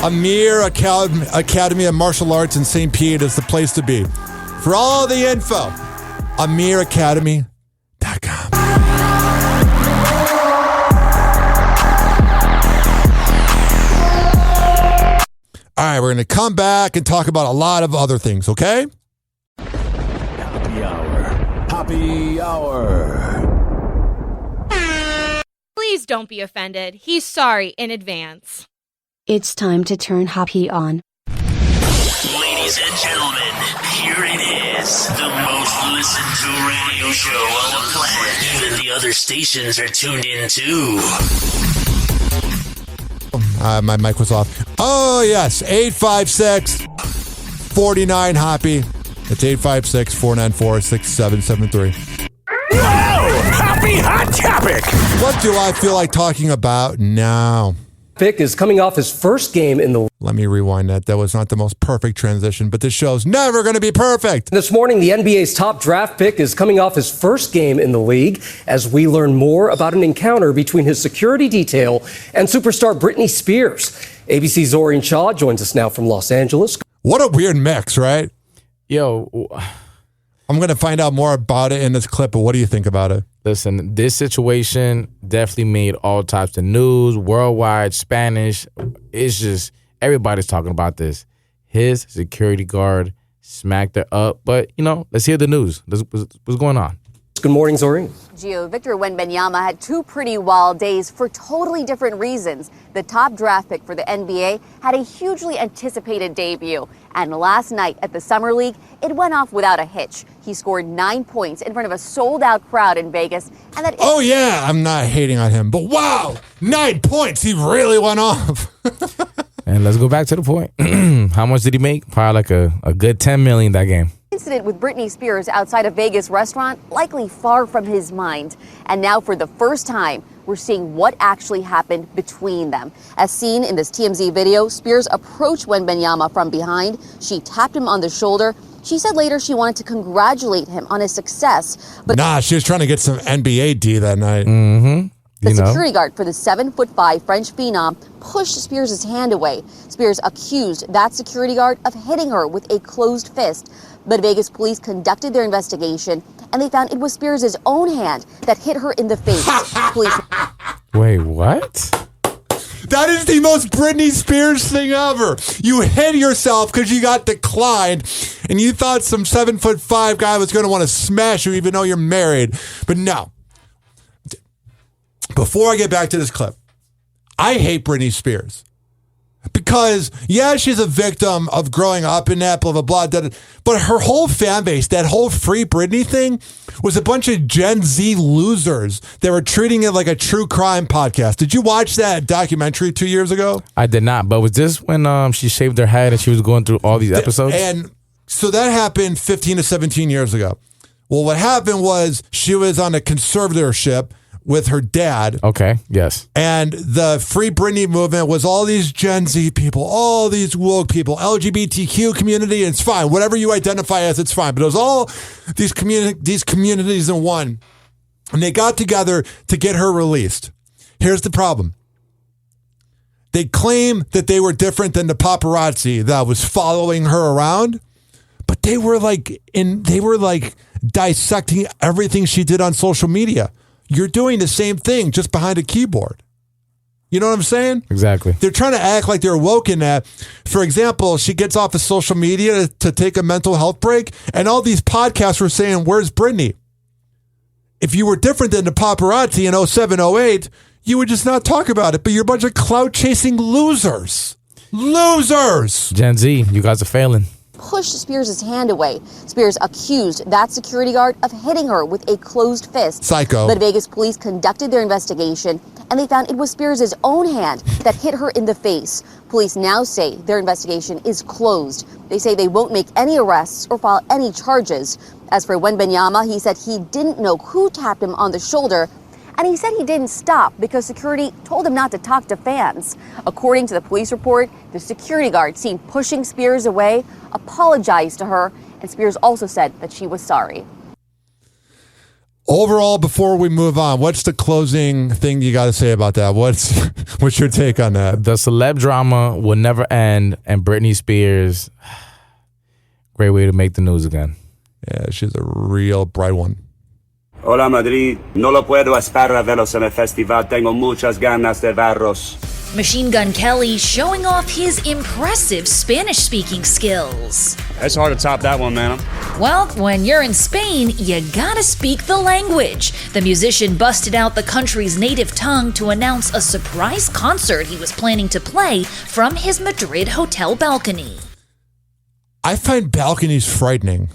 Amir Academy of Martial Arts in St. Pete is the place to be. For all the info, AmirAcademy.com. All right, we're going to come back and talk about a lot of other things, okay?
Happy Hour. Happy Hour.
Please don't be offended. He's sorry in advance.
It's time to turn Hoppe on.
Ladies and gentlemen, here it is. The most listened to radio show on the planet. Even the other stations are tuned in too.
My mic was off. Oh, yes. 856-49-HOPPE. It's 856-494-6773.
Wow! Happy hot topic!
What do I feel like talking about now?
Pick is coming off his first game in the...
Let me rewind that. That was not the most perfect transition, but this show's never going to be perfect.
This morning, the NBA's top draft pick is coming off his first game in the league as we learn more about an encounter between his security detail and superstar Britney Spears. ABC's Zorian Shaw joins us now from Los Angeles.
What a weird mix, right?
Yo,
I'm going to find out more about it in this clip, but what do you think about it?
Listen, this situation definitely made all types of news, worldwide, Spanish. It's just, everybody's talking about this. His security guard smacked her up. But, you know, let's hear the news. What's going on?
Good morning, Zorine.
Gio, Victor Wembanyama had two pretty wild days for totally different reasons. The top draft pick for the NBA had a hugely anticipated debut. And last night at the Summer League, it went off without a hitch. He scored 9 points in front of a sold-out crowd in Vegas. And that
oh, yeah, I'm not hating on him. But wow, 9 points. He really went off.
And let's go back to the point. How much did he make? Probably like a good $10 million that game.
Incident with Britney Spears outside a Vegas restaurant likely far from his mind. And now for the first time, we're seeing what actually happened between them. As seen in this TMZ video, Spears approached Wembanyama from behind. She tapped him on the shoulder. She said later she wanted to congratulate him on his success. But
she was trying to get some NBA D that night.
Mm-hmm.
The security guard for the 7'5" French phenom pushed Spears' hand away. Spears accused that security guard of hitting her with a closed fist. But Vegas police conducted their investigation, and they found it was Spears' own hand that hit her in the face. Police.
Wait, what?
That is the most Britney Spears thing ever. You hit yourself because you got declined, and you thought some 7'5" guy was going to want to smash you even though you're married. But no. Before I get back to this clip, I hate Britney Spears. Because, yeah, she's a victim of growing up in that, blah, blah, blah. But her whole fan base, that whole Free Britney thing, was a bunch of Gen Z losers that were treating it like a true crime podcast. Did you watch that documentary 2 years ago?
I did not. But was this when she shaved her head and she was going through all these episodes?
And so that happened 15 to 17 years ago. Well, what happened was she was on a conservatorship with her dad.
Okay, yes.
And the Free Britney movement was all these Gen Z people, all these woke people, LGBTQ community, and it's fine. Whatever you identify as, it's fine. But it was all these communities in one. And they got together to get her released. Here's the problem. They claim that they were different than the paparazzi that was following her around, but they were like dissecting everything she did on social media. You're doing the same thing just behind a keyboard. You know what I'm saying?
Exactly.
They're trying to act like they're woke in that. For example, she gets off of social media to take a mental health break, and all these podcasts were saying, where's Britney? If you were different than the paparazzi in 07, 08, you would just not talk about it. But you're a bunch of clout-chasing losers. Losers!
Gen Z, you guys are failing.
Pushed Spears' hand away. Spears accused that security guard of hitting her with a closed fist.
Psycho.
But Vegas police conducted their investigation, and they found it was Spears' own hand that hit her in the face. Police now say their investigation is closed. They say they won't make any arrests or file any charges. As for Wembanyama, he said he didn't know who tapped him on the shoulder, and he said he didn't stop because security told him not to talk to fans. According to the police report, the security guard seen pushing Spears away apologized to her, and Spears also said that she was sorry.
Overall, before we move on, what's the closing thing you got to say about that? What's your take on that?
The celeb drama will never end, and Britney Spears, great way to make the news again.
Yeah, she's a real bright one.
Hola Madrid, no lo puedo esperar a verlos en el festival. Tengo muchas ganas de verlos.
Machine Gun Kelly showing off his impressive Spanish-speaking skills.
It's hard to top that one, man.
Well, when you're in Spain, you gotta speak the language. The musician busted out the country's native tongue to announce a surprise concert he was planning to play from his Madrid hotel balcony.
I find balconies frightening.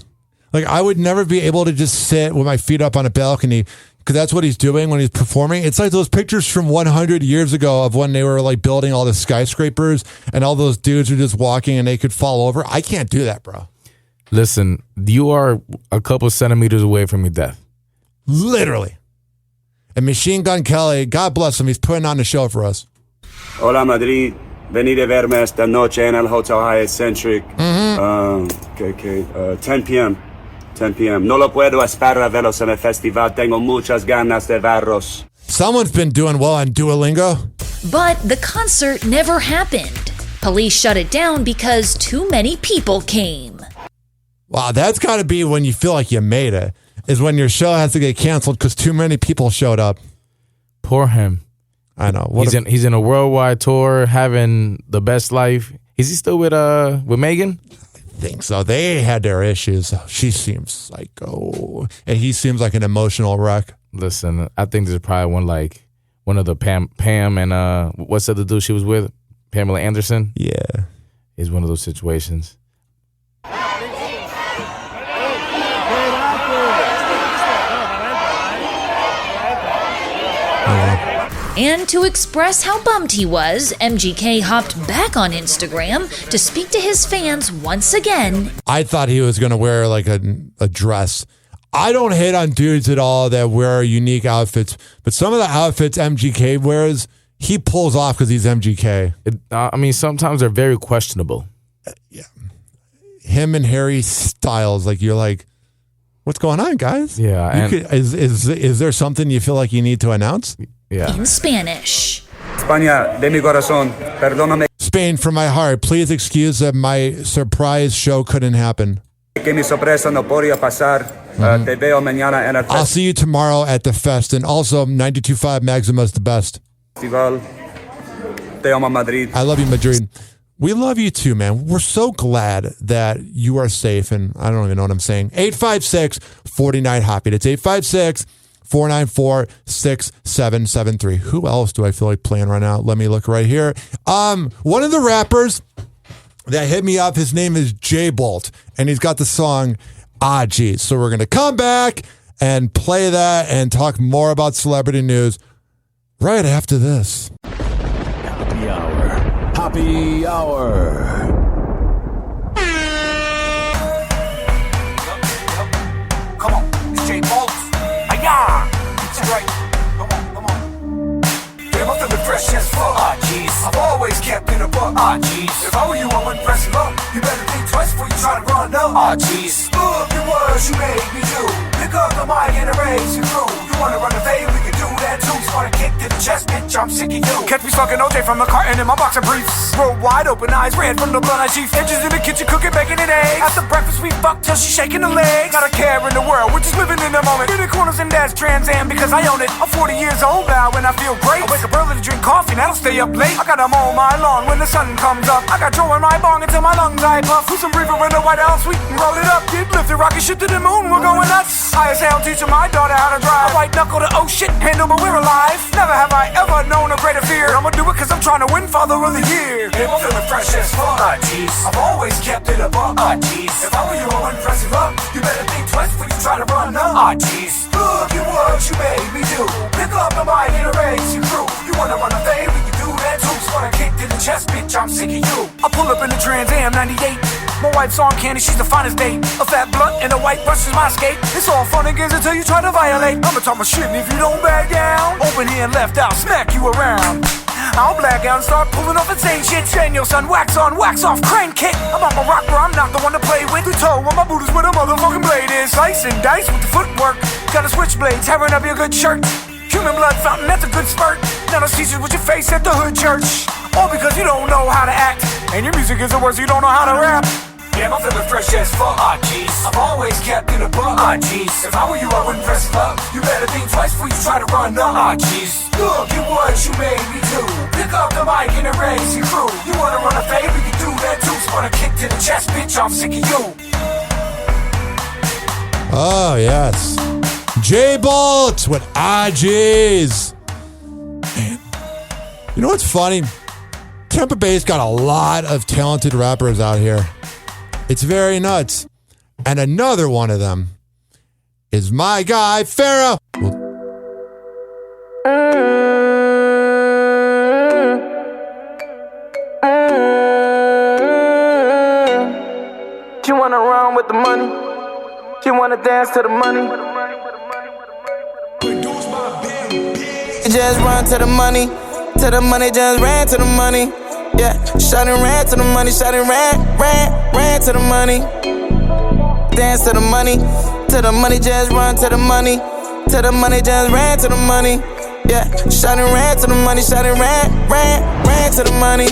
Like, I would never be able to just sit with my feet up on a balcony because that's what he's doing when he's performing. It's like those pictures from 100 years ago of when they were like building all the skyscrapers and all those dudes were just walking and they could fall over. I can't do that, bro.
Listen, you are a couple centimeters away from your death.
Literally. And Machine Gun Kelly, God bless him, he's putting on the show for us.
Hola Madrid, venid a verme esta noche en el Hotel Hyatt Centric. 10 p.m. 10 p.m. No lo puedo esperar a verlos en el festival. Tengo muchas ganas de verlos.
Someone's been doing well on Duolingo.
But the concert never happened. Police shut it down because too many people came.
Wow, that's got to be when you feel like you made it, is when your show has to get canceled because too many people showed up.
Poor him.
I know.
He's in a worldwide tour, having the best life. Is he still with Megan?
think so. They had their issues. She seems psycho, and he seems like an emotional wreck.
Listen, I think there's probably one of the Pam and what's the other dude she was with? Pamela Anderson?
Yeah.
Is one of those situations.
And to express how bummed he was, MGK hopped back on Instagram to speak to his fans once again.
I thought he was going to wear like a dress. I don't hate on dudes at all that wear unique outfits, but some of the outfits MGK wears, he pulls off because he's MGK.
Sometimes they're very questionable.
Yeah. Him and Harry Styles, like you're like, what's going on, guys?
Yeah.
Is there something you feel like you need to announce?
Yeah.
In Spanish.
España, de mi corazón, perdóname.
Spain, from my heart, please excuse that my surprise show couldn't happen.
Que mi sorpresa no podía pasar. Te veo mañana en el
I'll see you tomorrow at the fest. And also, 92.5 Maxima's the best.
festival. Te amo, Madrid.
I love you, Madrid. We love you too, man. We're so glad that you are safe. And I don't even know what I'm saying. 856-49-HOPPY. That's 856-494-6773. Who else do I feel like playing right now? Let me look right here. One of the rappers that hit me up, his name is J Bolt, and he's got the song Ah Geez. So we're going to come back and play that and talk more about celebrity news right after this.
Happy Hour. Happy Hour.
Come on, it's J Bolt. Hi-ya! That's right. Come on. Damn, I'm feeling fresh as fuck. Ah, jeez. I've always kept it a buck. Ah, jeez. If I were you, I wouldn't press it up. You better think twice before you try to run up. Ah, jeez. Look at what you made me do. Pick up the mic and erase your crew. You wanna run a fade, we can do that too. Start a kick to the chest, bitch, I'm sick of you. Catch me fucking OJ from the carton in my boxer briefs. Roll wide open eyes, red from the blood I chief. Edges in the kitchen cooking bacon and eggs. After breakfast we fuck till she's shaking the legs. Not a care in the world, we're just living in the moment. In the corners and that's Trans Am because I own it. I'm 40 years old now and I feel great. I wake up early to drink coffee and I don't stay up late. I got them all my lawn when the sun comes up. I got Joe in my bong until my lungs I puff. Who's some briefer in the White House sweet and roll it up. Get lifted, rocket shit to the moon, we're going nuts. High as hell teaching my daughter how to drive. I white knuckle to oh shit, handle but we're alive. Never have I ever known a greater fear. I'ma do it cause I'm trying to win Father of the Year. Hey, I'm feeling fresh as fuck. Ah, jeez. I've always kept it a buck. Ah, jeez. If I were you, I wouldn't press it up. You better think twice before you try to run up. Ah, jeez. Look at what you made me do. Pick up the mic and erase your crew. You wanna run a fade, we can do that too. Wanna kick to the chest, bitch, I'm sick of you. I pull up in the Trans Am 98. My wife's on candy, she's the finest date. A fat blunt and a white brush is my skate. It's all fun and games until you try to violate. I'ma talk my shit and if you don't back down, open hand left out, smack you around. I'll black out and start pulling off insane shit. Daniel son, wax on, wax off, crane kick. I'm on my rock bro, I'm not the one to play with. The toe on my boot is where the motherfucking blade is. Slice and dice with the footwork. Got a switchblade, tearing up your good shirt. Human blood fountain, that's a good spurt. Now the teachers with your face at the hood church. All because you don't know how to act. And your music is the worst, you don't know how to rap. Yeah, I'm feeling fresh as fuck. Ah, jeez. I've always kept it a buck. Ah, jeez. If I were you, I wouldn't press it up. You better think twice before you try to run up. Ah, jeez. Look at what you made me do. Pick up the mic and erase your crew. You wanna run a fade, we can do that too. Just wanna kick to the chest, bitch, I'm sick of you.
Oh, yes. J Bolt with Ah Jeez. Man. You know what's funny? Tampa Bay's got a lot of talented rappers out here. It's very nuts. And another one of them is my guy, Pharaoh.
You wanna run with the money? You wanna dance to the money? Just run to the money. To the money, just ran to the money. Yeah, shot and ran to the money, shot and ran to the money. Dance to the money, just run to the money. To the money, just ran to the money. Yeah, shot and ran to the money, shot and ran to the money.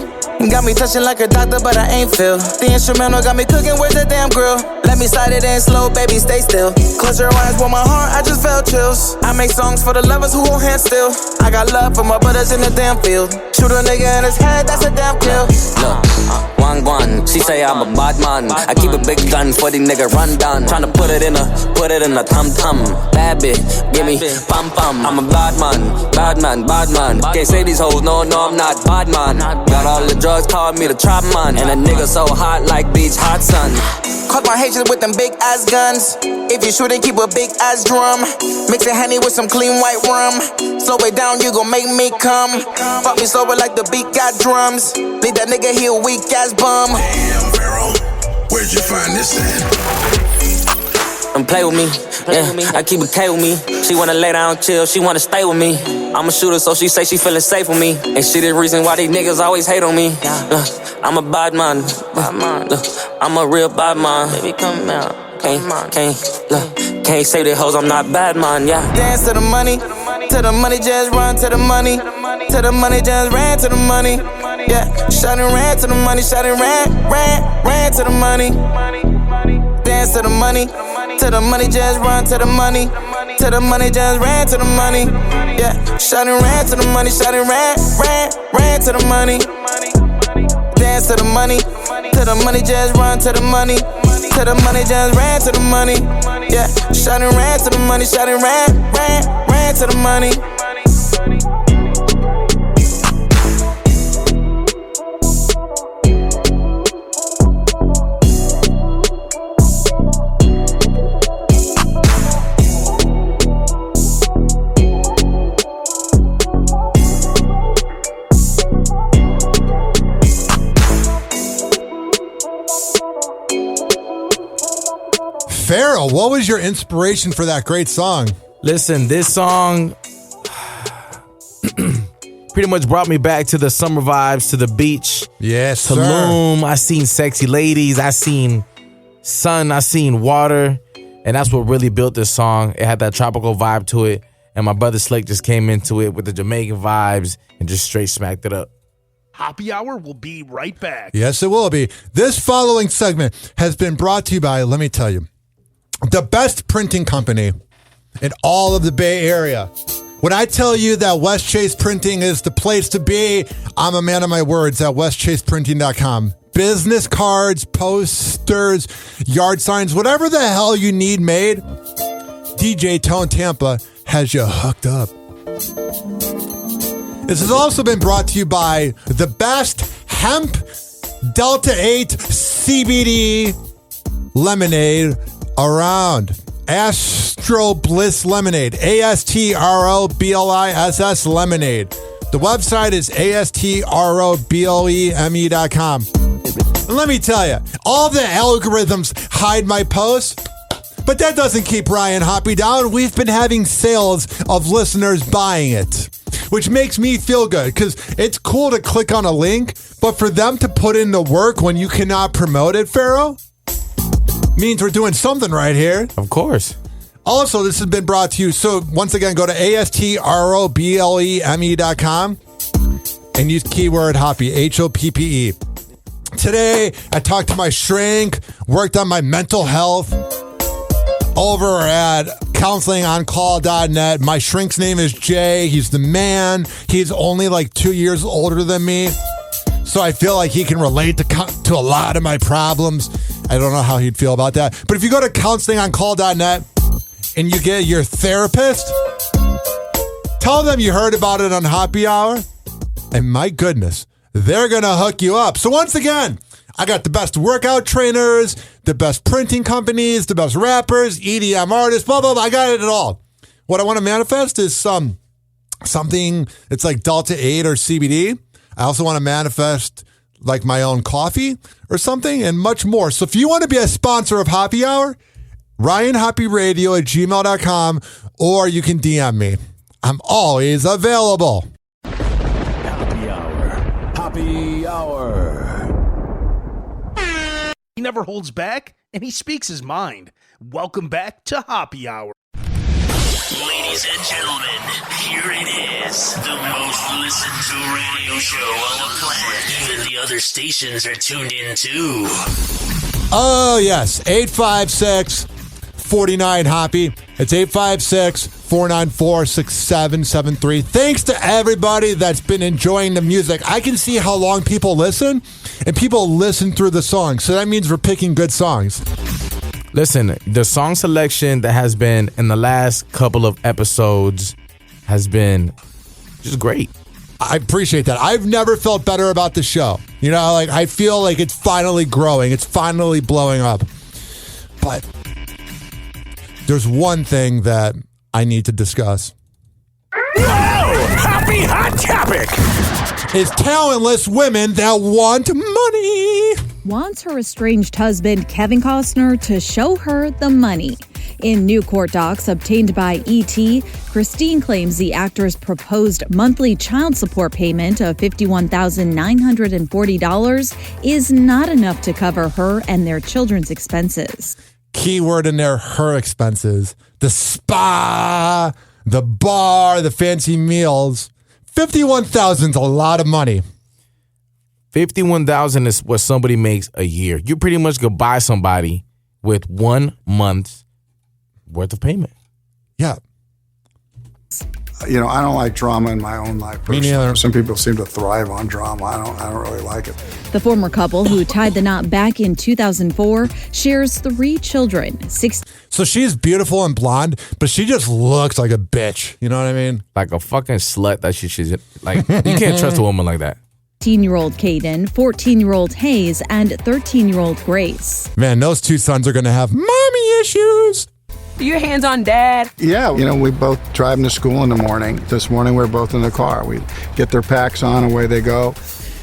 Got me touching like a doctor, but I ain't feel. The instrumental got me cooking with the damn grill. Let me slide it in slow, baby, stay still. Close your eyes with my heart, I just felt chills. I make songs for the lovers who hold hands still. I got love for my brothers in the damn field. Shoot a nigga in his head, that's a damn kill.
Look, one, she say I'm a bad man. I keep a big gun for the nigga run down. Tryna put it in a tum-tum. Bad bitch, give me pum-pum. I'm a bad man. Can't say these hoes, no, I'm not bad man. Got all the drugs, call me the trap man. And a nigga so hot like beach hot sun.
Caught my haters with them big ass guns. If you shoot it, keep a big ass drum. Mix a Henny with some clean white rum. Slow it down, you gon' make me come. Fuck me slower like the beat got drums. Leave that nigga here weak ass bum.
Damn, Pharaoh, where'd you find this at?
Don't play with me, yeah, I keep a K with me. She wanna lay down, chill, she wanna stay with me. I'm a shooter, so she say she feeling safe with me. And she the reason why these niggas always hate on me. I'm a bad man, I'm a real bad man. Baby, come out, can't say the hoes, I'm not bad man, yeah.
Dance to the money, just run to the money. To the money, just ran to the money. Yeah, shot and ran to the money, shot and ran to the money. Dance to the money, just run to the money. To the money, just ran to the money. Yeah, shot and ran to the money, shot and ran to the money. Dance to the money, just run to the money. To the money, just ran to the money. Yeah, shot and ran to the money, shot and ran to the money.
Pharaoh, what was your inspiration for that great song?
Listen, this song pretty much brought me back to the summer vibes, to the beach.
Yes,
Tulum. I seen sexy ladies. I seen sun. I seen water. And that's what really built this song. It had that tropical vibe to it. And my brother Slick just came into it with the Jamaican vibes and just straight smacked it up.
Happy Hour will be right back.
Yes, it will be. This following segment has been brought to you by, let me tell you, the best printing company in all of the Bay Area. When I tell you that West Chase Printing is the place to be, I'm a man of my words at westchaseprinting.com. Business cards, posters, yard signs, whatever the hell you need made, DJ Tone Tampa has you hooked up. This has also been brought to you by the best hemp Delta 8 CBD lemonade around. Astro Bliss Lemonade. ASTROBLISS Lemonade. The website is ASTROBLEME.com. And let me tell you, all the algorithms hide my posts, but that doesn't keep Ryan Hoppe down. We've been having sales of listeners buying it, which makes me feel good because it's cool to click on a link, but for them to put in the work when you cannot promote it, Pharaoh, means we're doing something right here.
Of course.
Also, this has been brought to you. So once again, go to ASTROBLEME.com and use keyword Hoppe, HOPPE. Today, I talked to my shrink, worked on my mental health over at counselingoncall.net. My shrink's name is Jay. He's the man. He's only like 2 years older than me. So I feel like he can relate to a lot of my problems. I don't know how he'd feel about that. But if you go to counselingoncall.net and you get your therapist, tell them you heard about it on Happy Hour. And my goodness, they're going to hook you up. So once again, I got the best workout trainers, the best printing companies, the best rappers, EDM artists, blah, blah, blah. I got it all. What I want to manifest is something that's like Delta 8 or CBD. I also want to manifest like my own coffee or something and much more. So if you want to be a sponsor of Happy Hour, RyanHoppyRadio@gmail.com, or you can DM me. I'm always available.
Happy Hour. Happy Hour.
He never holds back, and he speaks his mind. Welcome back to Happy Hour.
Ladies and gentlemen, here it is. The most listened to radio show on the planet. Even the other stations are tuned in too.
Oh, yes. 856-49-HOPPY. It's 856-494-6773. Thanks to everybody that's been enjoying the music. I can see how long people listen, and people listen through the songs. So that means we're picking good songs.
Listen, the song selection that has been in the last couple of episodes has been just great.
I appreciate that. I've never felt better about the show. You know, like I feel like it's finally growing. It's finally blowing up. But there's one thing that I need to discuss.
Whoa! Happy hot topic!
Is talentless women that want money.
Wants her estranged husband, Kevin Costner, to show her the money. In new court docs obtained by ET, Christine claims the actor's proposed monthly child support payment of $51,940 is not enough to cover her and their children's expenses.
Keyword in there, her expenses. The spa, the bar, the fancy meals. $51,000 is a lot of money.
$51,000 is what somebody makes a year. You pretty much could buy somebody with 1 month's worth of payment.
Yeah.
You know, I don't like drama in my own life.
Me neither.
Some people seem to thrive on drama. I don't really like it.
The former couple, who tied the knot back in 2004, shares 3 children.
So she's beautiful and blonde, but she just looks like a bitch. You know what I mean?
Like a fucking slut that she's like, you can't trust a woman like that.
15-year-old Caden, 14-year-old Hayes, and 13-year-old Grace.
Man, those 2 sons are going to have mommy issues.
Your hands on dad.
Yeah, you know, we both drive them to school in the morning. This morning we were both in the car. We get their packs on, away they go.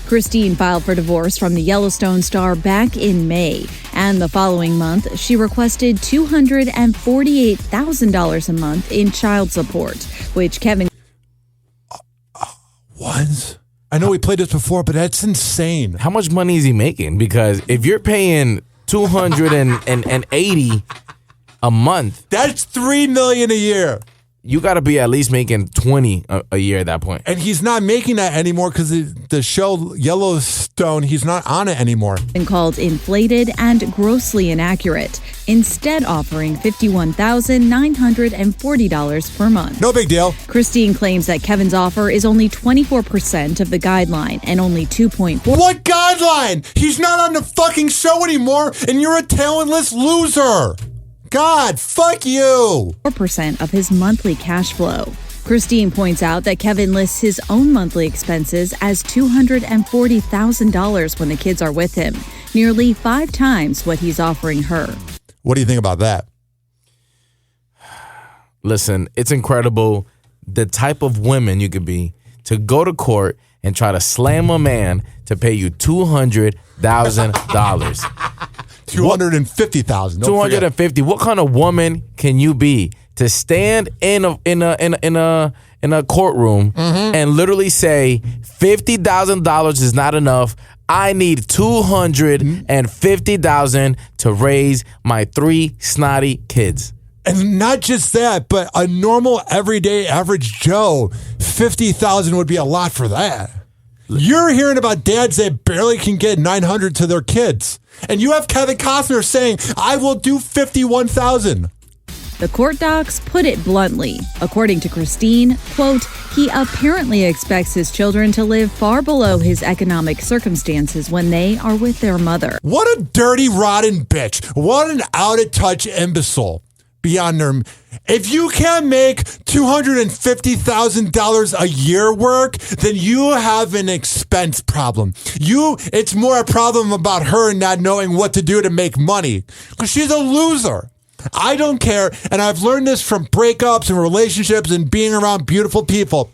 Christine filed for divorce from the Yellowstone star back in May. And the following month, she requested $248,000 a month in child support, which Kevin...
What? I know we played this before, but that's insane.
How much money is he making? Because if you're paying $280 a month,
that's $3 million a year.
You got to be at least making 20 a year at that point.
And he's not making that anymore because the show Yellowstone, he's not on it anymore.
And called inflated and grossly inaccurate, instead offering $51,940 per month.
No big deal.
Christine claims that Kevin's offer is only 24% of the guideline and only 2.4%.
What guideline? He's not on the fucking show anymore, and you're a talentless loser. God, fuck you.
4% of his monthly cash flow. Christine points out that Kevin lists his own monthly expenses as $240,000 when the kids are with him, nearly 5 times what he's offering her.
What do you think about that?
Listen, it's incredible the type of women you could be to go to court and try to slam a man to pay you $200,000.
$250,000.
$250,000. What kind of woman can you be to stand in a courtroom and literally say $50,000 is not enough? I need $250,000 to raise my 3 snotty kids.
And not just that, but a normal, everyday, average Joe, $50,000 would be a lot for that. You're hearing about dads that barely can get $900 to their kids. And you have Kevin Costner saying, I will do $51,000.
The court docs put it bluntly. According to Christine, quote, he apparently expects his children to live far below his economic circumstances when they are with their mother.
What a dirty, rotten bitch. What an out-of-touch imbecile. Beyond their... If you can't make $250,000 a year work, then you have an expense problem. It's more a problem about her not knowing what to do to make money. Because she's a loser. I don't care. And I've learned this from breakups and relationships and being around beautiful people.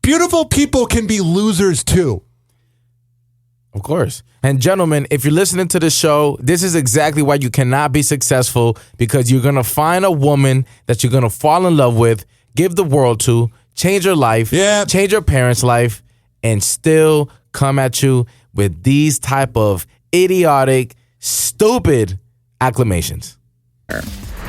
Beautiful people can be losers too.
Of course. And gentlemen, if you're listening to the show, this is exactly why you cannot be successful, because you're going to find a woman that you're going to fall in love with, give the world to, change her life, change your parents' life, and still come at you with these type of idiotic, stupid acclamations.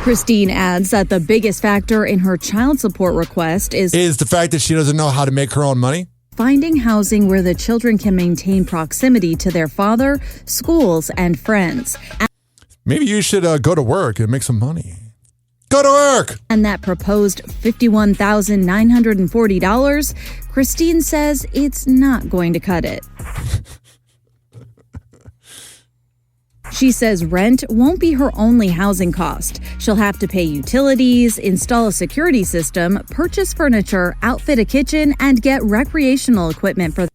Christine adds that the biggest factor in her child support request is
the fact that she doesn't know how to make her own money.
finding housing where the children can maintain proximity to their father, schools, and friends.
Maybe you should go to work and make some money. Go to work!
And that proposed $51,940, Christine says it's not going to cut it. She says rent won't be her only housing cost. She'll have to pay utilities, install a security system, purchase furniture, outfit a kitchen, and get recreational equipment for.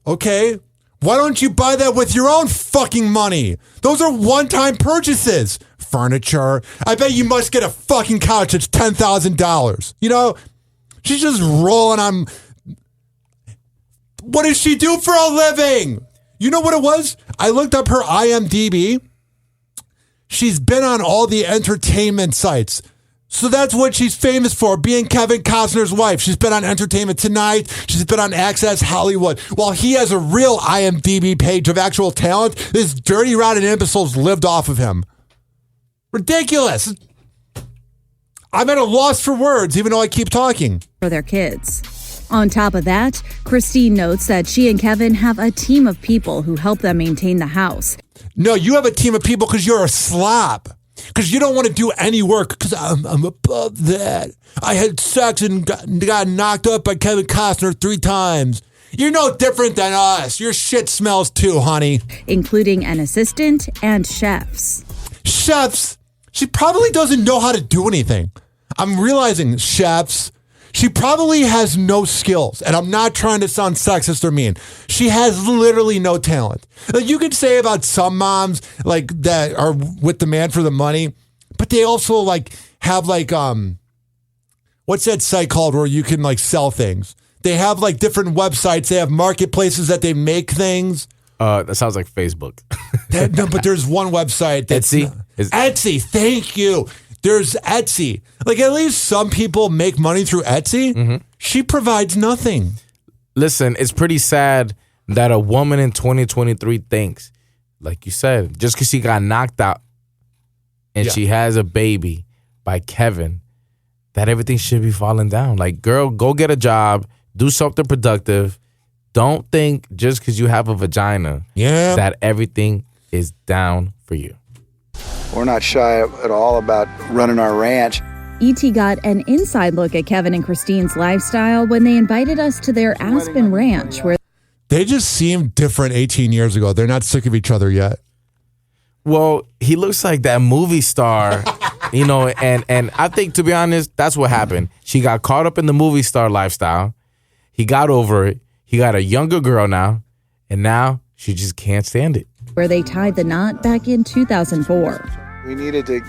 Okay, why don't you buy that with your own fucking money? Those are one-time purchases. Furniture. I bet you must get a fucking couch that's $10,000. You know, she's just rolling on. What does she do for a living? You know what it was? I looked up her IMDb. She's been on all the entertainment sites. So that's what she's famous for, being Kevin Costner's wife. She's been on Entertainment Tonight. She's been on Access Hollywood. While he has a real IMDb page of actual talent, this dirty, rotten imbecile's lived off of him. Ridiculous. I'm at a loss for words, even though I keep talking.
For their kids. On top of that, Christine notes that she and Kevin have a team of people who help them maintain the house.
No, you have a team of people because you're a slob. Because you don't want to do any work. Because I'm above that. I had sex and got knocked up by Kevin Costner 3 times. You're no different than us. Your shit smells too, honey.
Including an assistant and chefs.
Chefs? She probably doesn't know how to do anything. I'm realizing chefs. She probably has no skills, and I'm not trying to sound sexist or mean. She has literally no talent. Like you could say about some moms like that are with the man for the money, but they also like have like what's that site called where you can like sell things? They have like different websites. They have marketplaces that they make things.
That sounds like Facebook.
No, but there's one website that's
Etsy.
Etsy. Thank you. There's Etsy. Like, at least some people make money through Etsy. Mm-hmm. She provides nothing.
Listen, it's pretty sad that a woman in 2023 thinks, like you said, just because she got knocked out and she has a baby by Kevin, that everything should be falling down. Like, girl, go get a job, do something productive. Don't think just because you have a vagina that everything is down for you.
We're not shy at all about running our ranch.
E.T. got an inside look at Kevin and Christine's lifestyle when they invited us to their Aspen ranch, where
they just seemed different 18 years ago. They're not sick of each other yet.
Well, he looks like that movie star, you know, and I think, to be honest, that's what happened. She got caught up in the movie star lifestyle. He got over it. He got a younger girl now, and now she just can't stand it.
Where they tied the knot back in 2004.
We needed to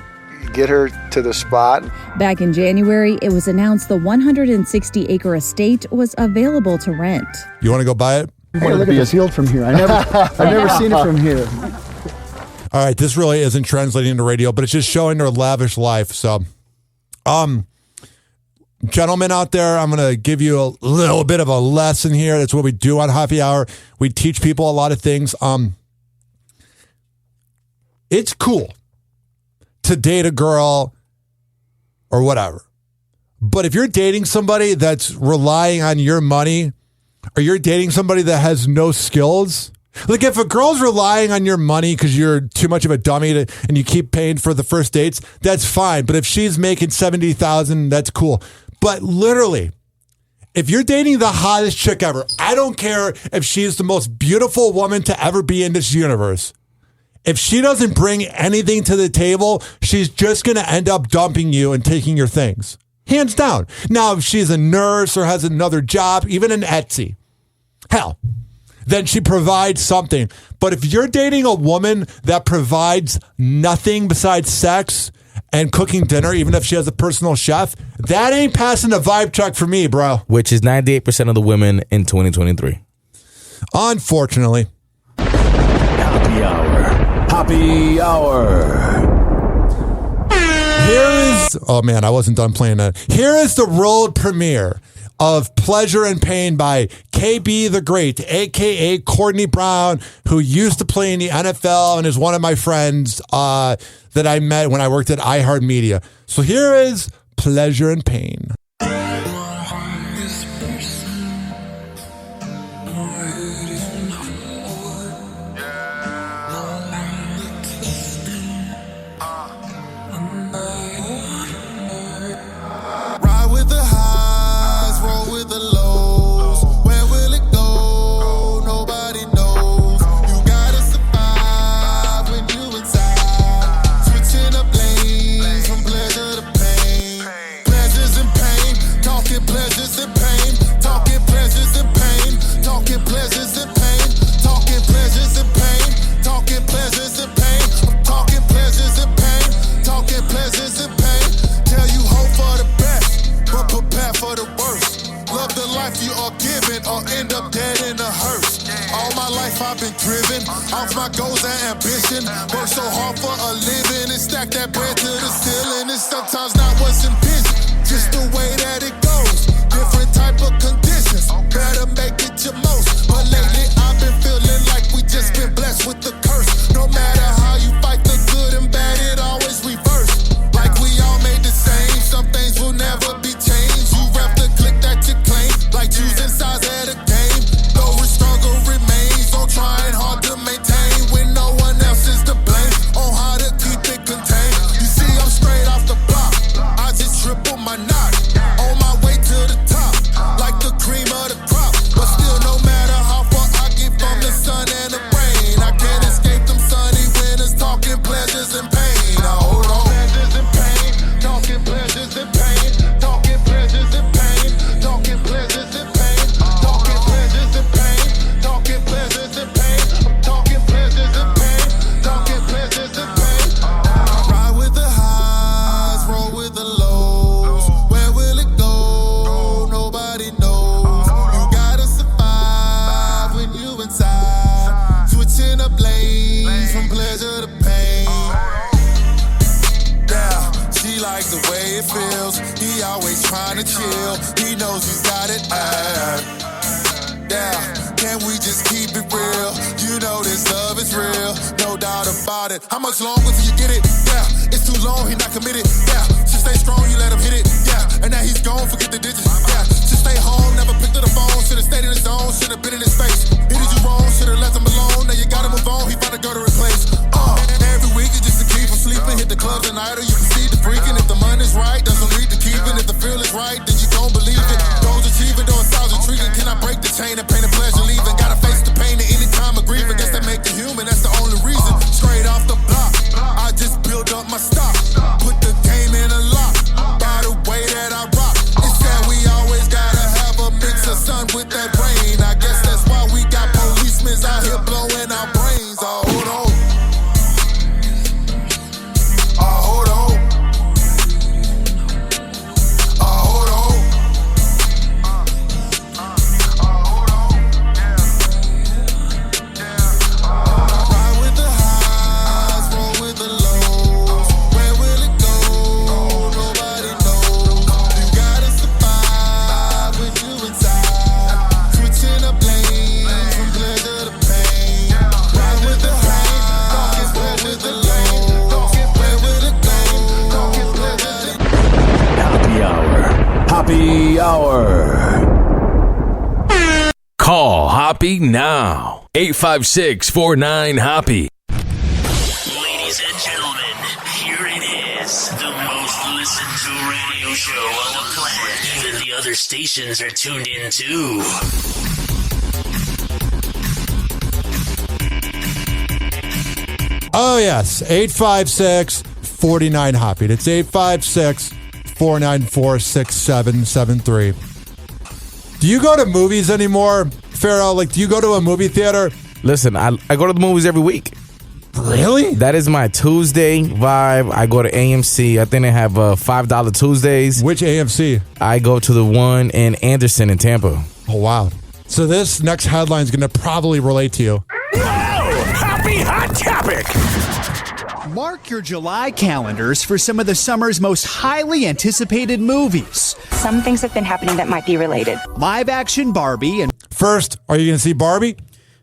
get her to the spot.
Back in January, it was announced the 160-acre estate was available to rent.
You want to go buy it?
Hey, look at the field from here. I've never seen it from here.
All right, this really isn't translating into radio, but it's just showing their lavish life. So, gentlemen out there, I'm going to give you a little bit of a lesson here. That's what we do on Happy Hour. We teach people a lot of things. It's cool to date a girl or whatever. But if you're dating somebody that's relying on your money, or you're dating somebody that has no skills, like if a girl's relying on your money because you're too much of a dummy and you keep paying for the first dates, that's fine. But if she's making $70,000, that's cool. But literally, if you're dating the hottest chick ever, I don't care if she's the most beautiful woman to ever be in this universe. If she doesn't bring anything to the table, she's just going to end up dumping you and taking your things. Hands down. Now, if she's a nurse or has another job, even an Etsy, hell, then she provides something. But if you're dating a woman that provides nothing besides sex and cooking dinner, even if she has a personal chef, that ain't passing a vibe check for me, bro.
Which is 98% of the women in 2023.
Unfortunately.
Happy Hour. Happy Hour.
Here is, oh man, I wasn't done playing that. Here is the world premiere of Pleasure and Pain by KB the Great, a.k.a. Courtney Brown, who used to play in the NFL and is one of my friends that I met when I worked at iHeartMedia. So here is Pleasure and Pain.
I've been driven off my goals and ambition. Work so hard for a living and stack that bread to the ceiling. It's sometimes not what's envisioned, just the way that it goes. Different type of conditions, better make it your most. But lately I've been feeling like we just been blessed with the curse. No matter how you fight the good and bad, it always reverse. Like we all made the same, some things will never be changed. You rep the click that you claim, like choosing sides at a game. Though the struggle remains, so trying hard to maintain when no one else is to blame on how to keep it contained. You see, I'm straight off the block, I just triple my knot. On my way to the top, like the cream of the crop. But still, no matter how far I get from the sun and the rain, I can't escape them sunny winters, talking pleasures and pain. Now hold on. Pleasures and pain, talking pleasures and pain, talking pleasures and pain, talking pleasures and pain, talking pleasures and pain, talking pleasures and pain, talking pleasures and pain, talking pleasures and pain. Ride with the highs, roll with the lows. Where will it go? Nobody knows. You gotta survive when you inside. Switching up lanes from pleasure to pain. Yeah, she likes the way it feels. He always trying to chill. He knows he's got it bad. Yeah, can we just keep it real? You know this love is real, no doubt about it. How much longer till you get it? Yeah, it's too long, he not committed. Yeah, just stay strong, you let him hit it. Yeah, and now he's gone, forget the digits. Yeah, just stay home, never picked up the phone. Should've stayed in his zone, should've been in his face. He did you wrong, should've left him alone. Now you gotta move on, he found a girl to replace. Every week it's just to keep him sleeping. Hit the clubs at night or you can see the freaking. If the money's right, doesn't need to keep it. If the feel is right, then you don't believe it. Goals achieving, though it sounds intriguing. Can I break the chain and paint a pleasure leaving? Gotta face the pain at any time of grieving. Guess that make you human, that's the only reason. Straight off the block, I just build up my stock. Put the game in a lock, by the way that I rock. It's that we always gotta have a mix of sun with that rain. I guess that's why we got policemen out here blowing our brains. Oh, hold on. Hold on. Hold on. Ride with the highs, roll with the lows. Where will it go? Nobody knows. You gotta survive when you inside. Switching up lanes from pleasure to pain. Ride with the highs, roll with the lows.
Happy Hour. Call Hoppe now. 856-49-HOPPE.
Ladies and gentlemen, here it is. The most listened to radio show on the planet. Even the other stations are tuned in too.
Oh, yes. 856-49-HOPPE. It's 856-494-6773. Do you go to movies anymore, Pharaoh? Like, do you go to a movie theater?
Listen, I go to the movies every week.
Really?
That is my Tuesday vibe. I go to AMC. I think they have $5 Tuesdays.
Which AMC?
I go to the one in Anderson in Tampa.
Oh, wow. So this next headline is going to probably relate to you.
Happy Hot Topic! Mark your July calendars for some of the summer's most highly anticipated movies.
Some things have been happening that might be related.
Live action Barbie and...
First, are you going to see Barbie?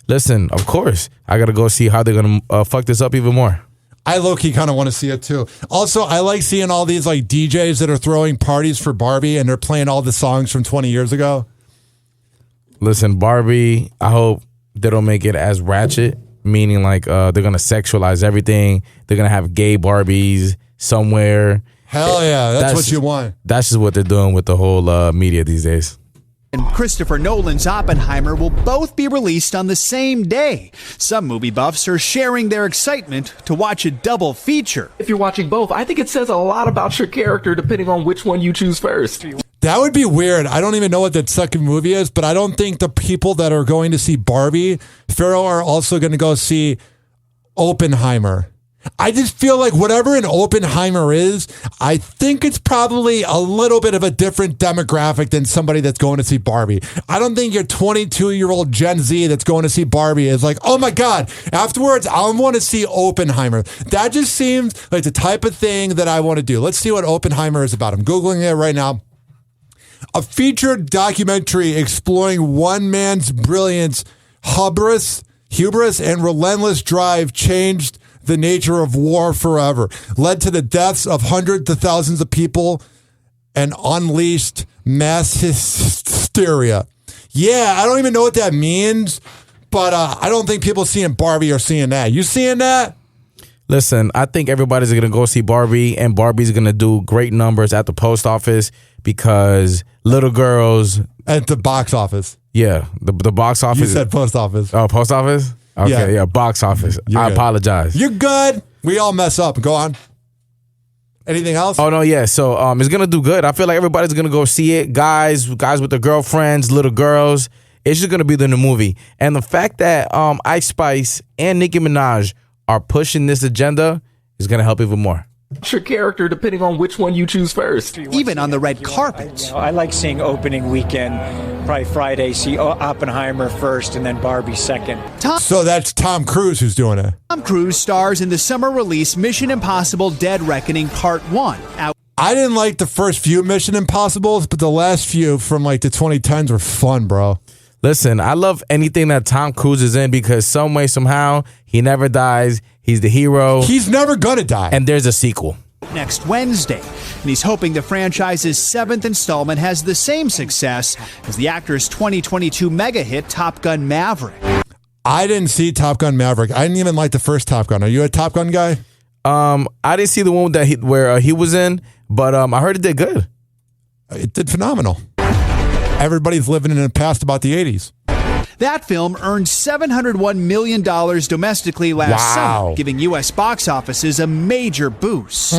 Listen, of course. I got to go see how they're going to fuck this up even more.
I low-key kind of want to see it too. Also, I like seeing all these like DJs that are throwing parties for Barbie and they're playing all the songs from 20 years ago.
Listen, Barbie, I hope they don't make it as ratchet, meaning like they're going to sexualize everything. They're going to have gay Barbies somewhere.
Hell yeah, that's what you want.
That's just what they're doing with the whole media these days.
And Christopher Nolan's Oppenheimer will both be released on the same day. Some movie buffs are sharing their excitement to watch a double feature.
If you're watching both, I think it says a lot about your character depending on which one you choose first.
That would be weird. I don't even know what that second movie is, but I don't think the people that are going to see Barbie, Pharaoh, are also going to go see Oppenheimer. I just feel like whatever an Oppenheimer is, I think it's probably a little bit of a different demographic than somebody that's going to see Barbie. I don't think your 22-year-old Gen Z that's going to see Barbie is like, oh my God, afterwards I want to see Oppenheimer. That just seems like the type of thing that I want to do. Let's see what Oppenheimer is about. I'm Googling it right now. A featured documentary exploring one man's brilliance, hubris, and relentless drive changed the nature of war forever, led to the deaths of hundreds of thousands of people, and unleashed mass hysteria. Yeah, I don't even know what that means, but I don't think people seeing Barbie are seeing that. You seeing that?
Listen, I think everybody's going to go see Barbie, and Barbie's going to do great numbers at the post office because little girls...
At the box office.
Yeah, the box office.
You said post office.
Oh, post office? Okay, yeah, box office. I apologize.
You're good. We all mess up. Go on. Anything else?
Oh, no, yeah. So it's going to do good. I feel like everybody's going to go see it. Guys with their girlfriends, little girls. It's just going to be the new movie. And the fact that Ice Spice and Nicki Minaj are pushing this agenda is going to help even more.
Your character depending on which one you choose first.
Even on the red carpet.
I like seeing opening weekend, probably Friday, see Oppenheimer first and then Barbie second.
So that's Tom Cruise who's doing it.
Tom Cruise stars in the summer release Mission Impossible Dead Reckoning Part 1.
I didn't like the first few Mission Impossibles, but the last few from like the 2010s were fun, bro.
Listen, I love anything that Tom Cruise is in because some way, somehow, he never dies. He's the hero.
He's never going to die.
And there's a sequel.
Next Wednesday. And he's hoping the franchise's 7th installment has the same success as the actor's 2022 mega hit Top Gun Maverick.
I didn't see Top Gun Maverick. I didn't even like the first Top Gun. Are you a Top Gun guy?
I didn't see the one that where he was in, but I heard it did good.
It did phenomenal. Everybody's living in the past about the 80s.
That film earned $701 million domestically last summer, giving U.S. box offices a major boost.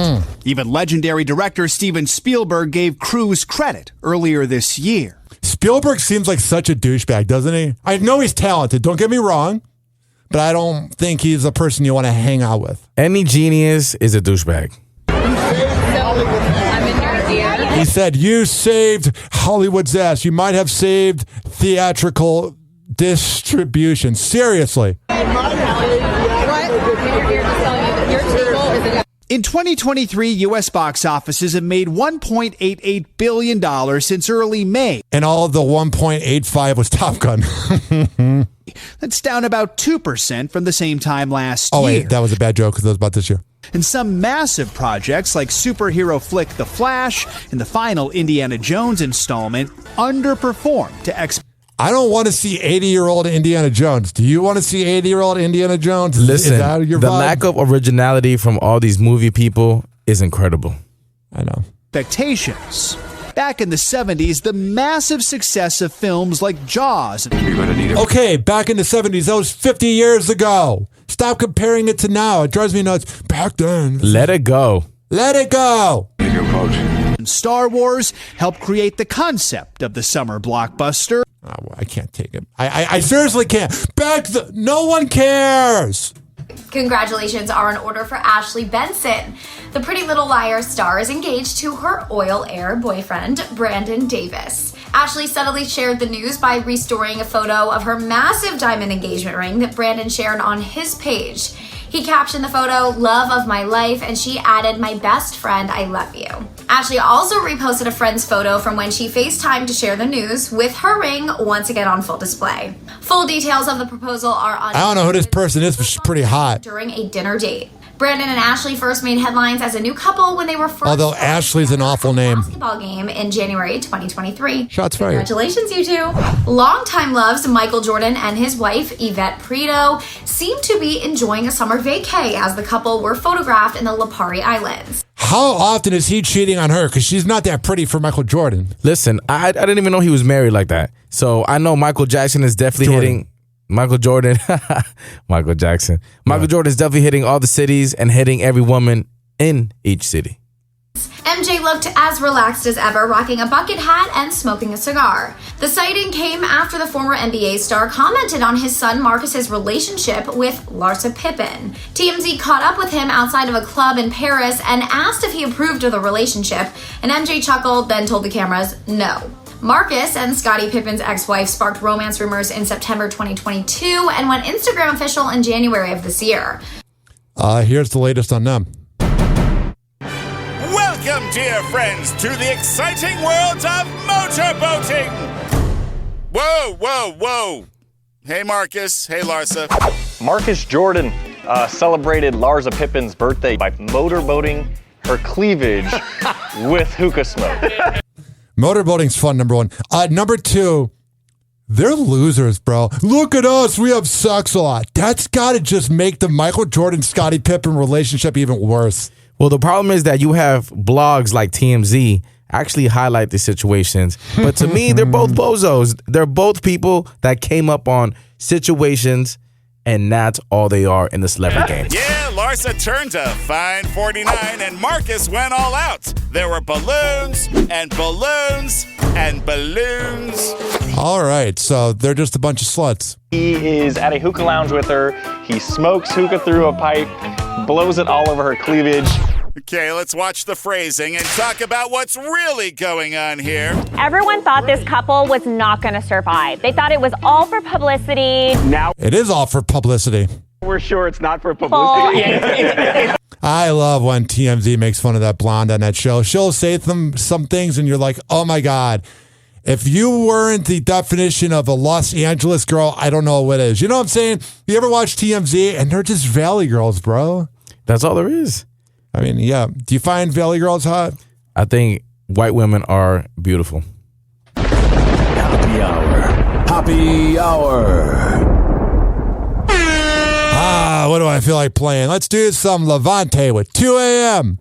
Even legendary director Steven Spielberg gave Cruise credit earlier this year.
Spielberg seems like such a douchebag, doesn't he? I know he's talented, don't get me wrong, but I don't think he's a person you want to hang out with.
Any genius is a douchebag.
He said, you saved Hollywood's ass. You might have saved theatrical distribution. Seriously.
In 2023, U.S. box offices have made $1.88 billion since early May.
And all of the 1.85 was Top Gun.
That's down about 2% from the same time last year.
Oh, wait, that was a bad joke because that was about this year.
And some massive projects like superhero flick The Flash and the final Indiana Jones installment underperformed to expectations.
I don't want to see 80-year-old Indiana Jones. Do you want to see 80-year-old Indiana Jones?
Listen,
is that your
the
vibe?
lack of originality from all these movie people is incredible.
I know.
Expectations. Back in the 70s, the massive success of films like Jaws.
Okay, back in the 70s, that was 50 years ago. Stop comparing it to now. It drives me nuts. Back then.
Let it go.
Let it go.
And Star Wars helped create the concept of the summer blockbuster.
Oh, I can't take it. I seriously can't. No one cares.
Congratulations are in order for Ashley Benson. The Pretty Little Liars star is engaged to her Oil Air boyfriend, Brandon Davis. Ashley subtly shared the news by restoring a photo of her massive diamond engagement ring that Brandon shared on his page. He captioned the photo, "Love of my life," and she added, "My best friend, I love you." Ashley also reposted a friend's photo from when she FaceTimed to share the news with her ring once again on full display. Full details of the proposal are on.
I don't know who this person is, but she's pretty hot.
During a dinner date. Brandon and Ashley first made headlines as a new couple when they were first.
Although Ashley's an awful name.
Basketball game in January 2023.
Shots fired.
Congratulations, you two. Longtime loves Michael Jordan and his wife Yvette Prieto seem to be enjoying a summer vacay as the couple were photographed in the Lipari Islands.
How often is he cheating on her? Because she's not that pretty for Michael Jordan.
Listen, I didn't even know he was married like that. So I know Michael Jackson is definitely hitting. Michael Jordan. Michael Jackson. Michael Jordan is definitely hitting all the cities and hitting every woman in each city.
MJ looked as relaxed as ever, rocking a bucket hat and smoking a cigar. The sighting came after the former NBA star commented on his son Marcus's relationship with Larsa Pippen. TMZ caught up with him outside of a club in Paris and asked if he approved of the relationship, and MJ chuckled, then told the cameras no. Marcus and Scottie Pippen's ex-wife sparked romance rumors in September 2022 and went Instagram official in January of this year.
Here's the latest on them.
Welcome, dear friends, to the exciting world of motorboating. Whoa, whoa, whoa. Hey, Marcus. Hey, Larsa.
Marcus Jordan celebrated Larsa Pippen's birthday by motorboating her cleavage with hookah smoke.
Motorboating's fun, number one. Number two, they're losers, bro. Look at us. We have sex a lot. That's got to just make the Michael Jordan-Scottie Pippen relationship even worse.
Well, the problem is that you have blogs like TMZ actually highlight the situations. But to me, they're both bozos. They're both people that came up on situations, and that's all they are in the celebrity game.
Yeah, Larsa turned a fine 49, and Marcus went all out. There were balloons and balloons and balloons.
All right, so they're just a bunch of sluts.
He is at a hookah lounge with her. He smokes hookah through a pipe, blows it all over her cleavage.
Okay, let's watch the phrasing and talk about what's really going on here.
Everyone thought this couple was not going to survive. They thought it was all for publicity.
Now
it is all for publicity.
We're sure it's not for publicity.
I love when TMZ makes fun of that blonde on that show. She'll say some things and you're like, oh my God. If you weren't the definition of a Los Angeles girl, I don't know what is. You know what I'm saying? You ever watch TMZ and they're just Valley girls, bro?
That's all there is.
I mean, yeah. Do you find Valley girls hot?
I think white women are beautiful.
Happy hour. Happy hour.
What do I feel like playing? Let's do some Levante with 2 a.m.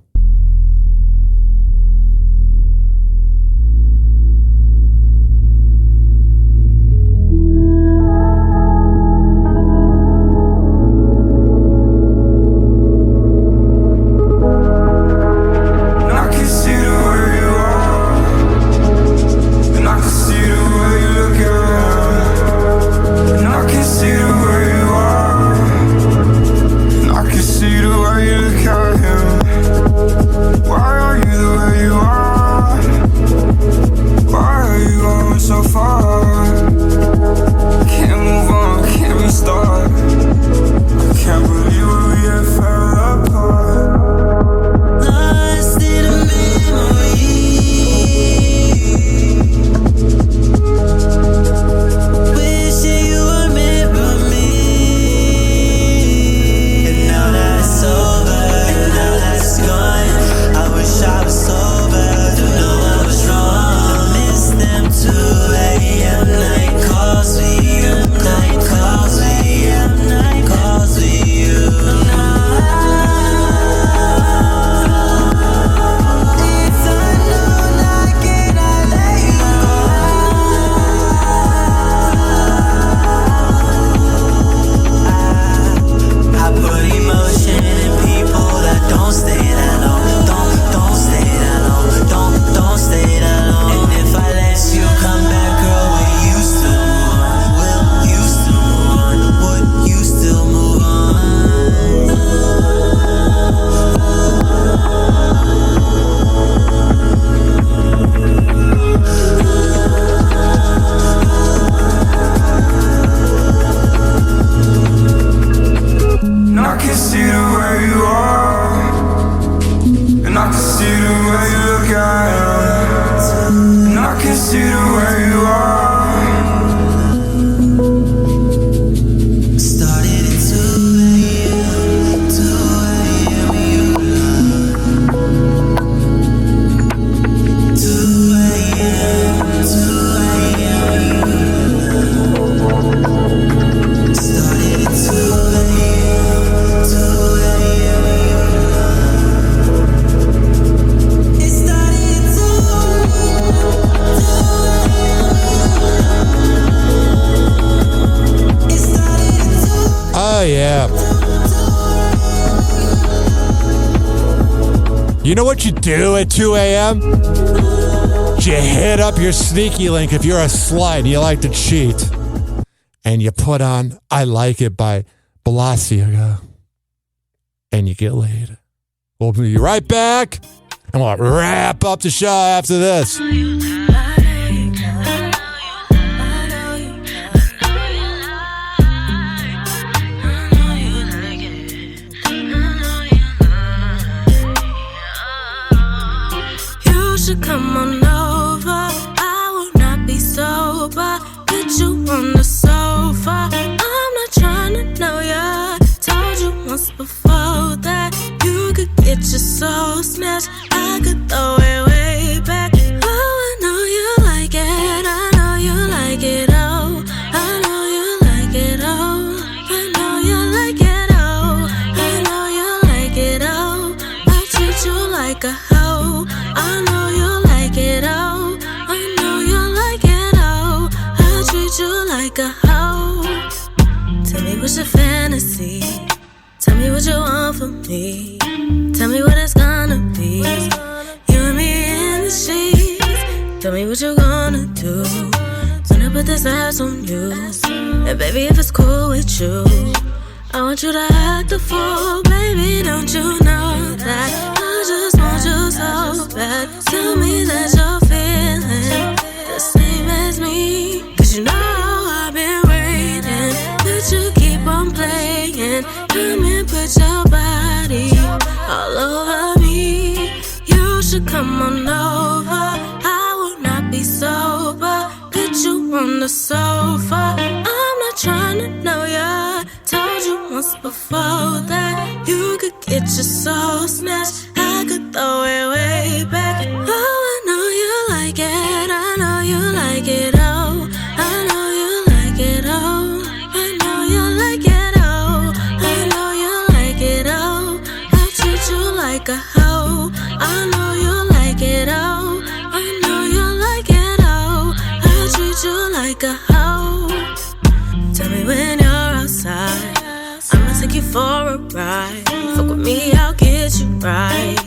You know what you do at 2 a.m.? You hit up your sneaky link if you're a slut and you like to cheat. And you put on I Like It by Balenciaga. And you get laid. We'll be right back. And we'll wrap up the show after this.
You should come on over. I will not be sober. Put you on the sofa. I'm not trying to know ya. Told you once before that you could get your soul snatched. I could throw it way back. Oh, I know you like it. I know you like it. Oh, I know you like it. Oh, I know you like it. Oh, I know you like it. Oh, I treat you like a hoe. I know you like it. Oh, I know you like it. Oh, I treat you like a hoe. Tell me what's your fantasy. Tell me what you want from me. Tell me what it's gonna be. You and me in the sheets. Tell me what you gonna do when I put this ass on you. And baby, if it's cool with you, I want you to act a fool. Baby, don't you know that I just want you so bad. Tell me that you're feeling the same as me. Cause you know I've been waiting, but you keep on playing. Come and put your body all over me. You should come on over. I will not be sober. Put you on the sofa. I'm not trying to know ya. Told you once before that you could get your soul snatched. I could throw it way back. Oh, I know you like it. I know you like it. Oh, I know you like it. Oh, I know you like it. Oh, I know you like it. Oh, I treat you like a hoe. I know you like it. Oh, I know you like it. Oh, I treat you like a hoe. Tell me when you're outside, I'ma take you for a ride. Fuck with me, I'll get you right.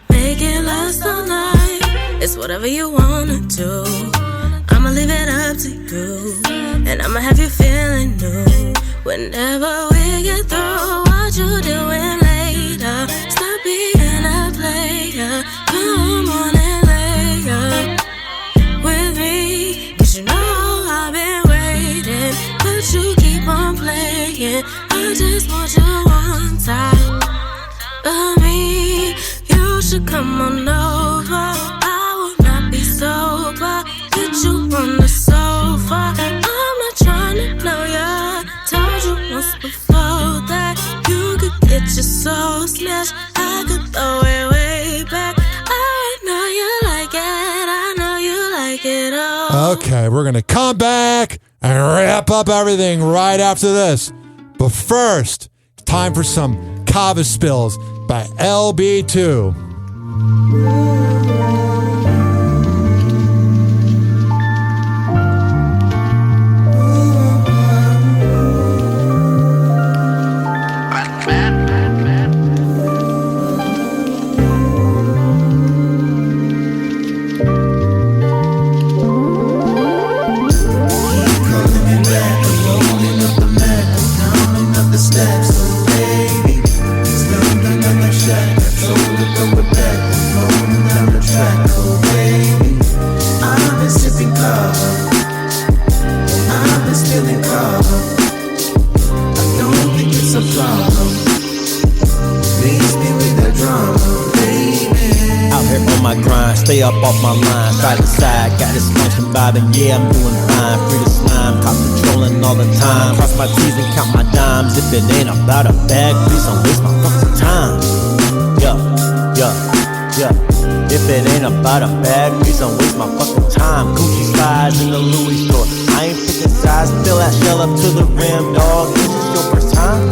Make it last all night. It's whatever you wanna do. I'ma leave it up to you. And I'ma have you feeling new. Whenever we get through, what you doing later? Stop being a player. Come on and lay up with me. Cause you know I've been waiting, but you keep on playing. I just want you one time of me. You should come on over. I will not be sober. Put you on the sofa. I'm not trying to know ya. Told you once before that you could get your soul snatched. I could throw it way back. I know you like it. I know you like it. Oh.
Okay, we're going to come back and wrap up everything right after this. But first, time for some Kava Spills by LB2.
Stay up off my line, side to side, got this function vibing, yeah, I'm doing fine. Free to slime, cop controlling all the time. Cross my T's and count my dimes. If it ain't about a bag, please don't waste my fucking time. Yeah. If it ain't about a bag, please don't waste my fucking time. Gucci slides in the Louis store. I ain't picking size, fill that shell up to the rim, dog. Is this your first time?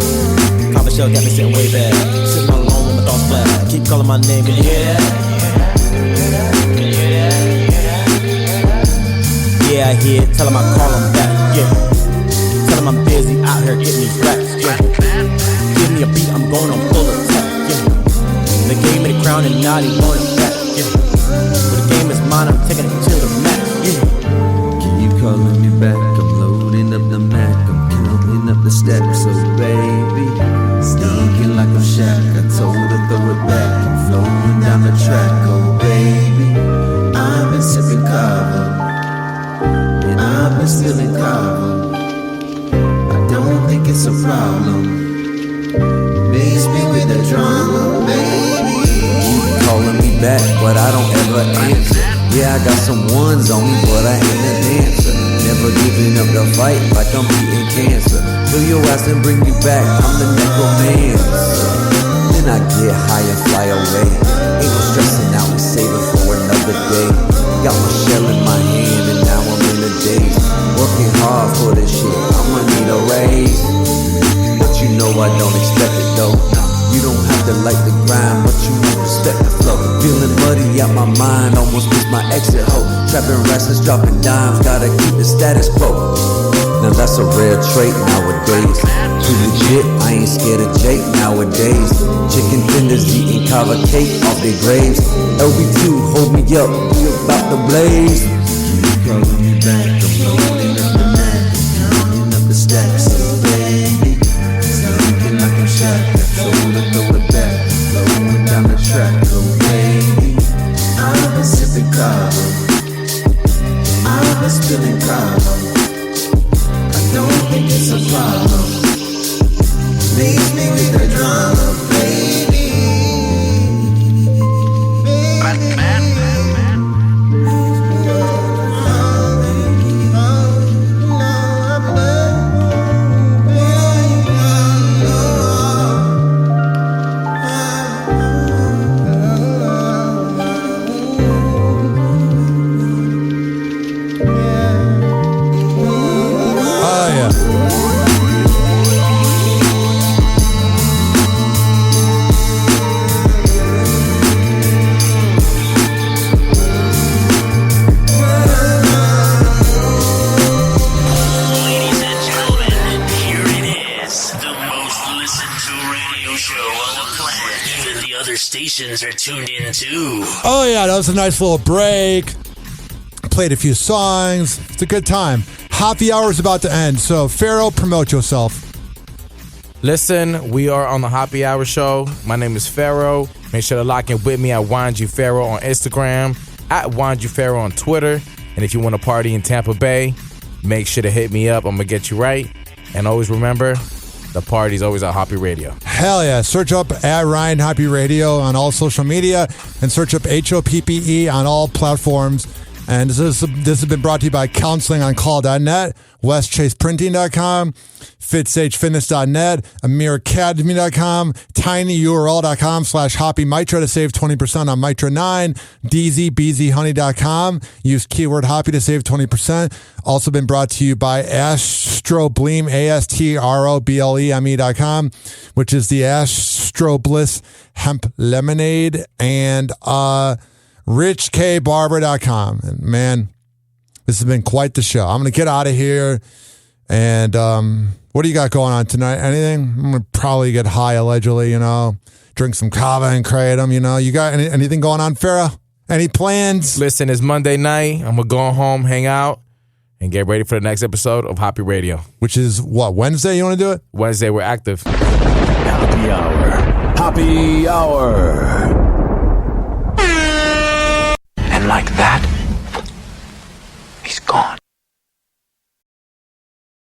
Kava shell got me sitting way back, sitting alone with my thoughts flat. Keep calling my name, can you hear that? Yeah, I hear it. Tell him I call him back. Yeah. Tell him I'm busy out here getting these racks. Yeah. Give me a beat, I'm going on full attack. Yeah. They gave me the crown and naughty, want it back. Yeah. But the game is mine, I'm taking it to the max. Yeah.
Keep you calling me back, I'm loading up the Mac, I'm counting up the stacks, so baby, stinking like I'm Shaq. I told her throw it back, I'm flowing down the track, oh baby, I've been sipping Kava, and I've been spilling Kava. I don't think it's a problem. Maze me with the drama, baby. Keep calling me back, but I don't ever answer. Yeah, I got some ones on me, but I ain't a dancer. Never giving up the fight like I'm beating cancer. Kill your ass and bring you back, I'm the necromancer. Then I get high and fly away. Ain't no stressing out, we save it for another day. Got my shell in my hand and now I'm in a daze. Working hard for this shit, I'ma need a raise. But you know I don't expect it though. You don't have to like the grind, but you won't respect the flow. Feeling muddy out my mind, almost missed my exit hope. Trapping restless, dropping dimes, gotta keep the status quo. Now that's a rare trait nowadays. Too legit, I ain't scared of Jake nowadays. Chicken tenders eating kava cake off their graves. LB2, hold me up, we about to blaze. Keep calling me back, I'm loading up the Mac, counting up the stacks, so baby, stinking like I'm Shaq. I told her throw it back, flowing down the track, oh baby, I've been sipping Kava, I've been spilling Kava. I don't think it's a problem. Leave me with the drama, baby.
Stations are tuned in too.
Oh yeah, that was a nice little break. Played a few songs. It's a good time. Happy hour is about to end, so Pharaoh, promote yourself.
Listen, we are on the Happy Hour Show. My name is Pharaoh. Make sure to lock in with me at WanjuPharaoh on Instagram, at WanjuPharaoh on Twitter. And if you want to party in Tampa Bay, make sure to hit me up. I'm going to get you right. And always remember, the party's always at Hoppe Radio.
Hell yeah. Search up at Ryan Hoppe Radio on all social media and search up HOPPE on all platforms. And this has been brought to you by counselingoncall.net, westchaseprinting.com, fitzhfitness.net, amiracademy.com, tinyurl.com/Hoppe Mitra to save 20% on Mitra 9, DZBZHoney.com. Use keyword Hoppe to save 20%. Also been brought to you by Astrobleem, ASTROBLEME.com, which is the Astro Bliss Hemp Lemonade, and richkbarber.com. And man, this has been quite the show. I'm going to get out of here. And what do you got going on tonight? Anything? I'm going to probably get high, allegedly, drink some Kava and Kratom, You got anything going on, Pharaoh? Any plans?
Listen, it's Monday night. I'm going to go home, hang out, and get ready for the next episode of Hoppe Radio.
Which is what, Wednesday you want to do it?
Wednesday, we're active.
Happy Hour. Happy Hour.
And like that, he's gone.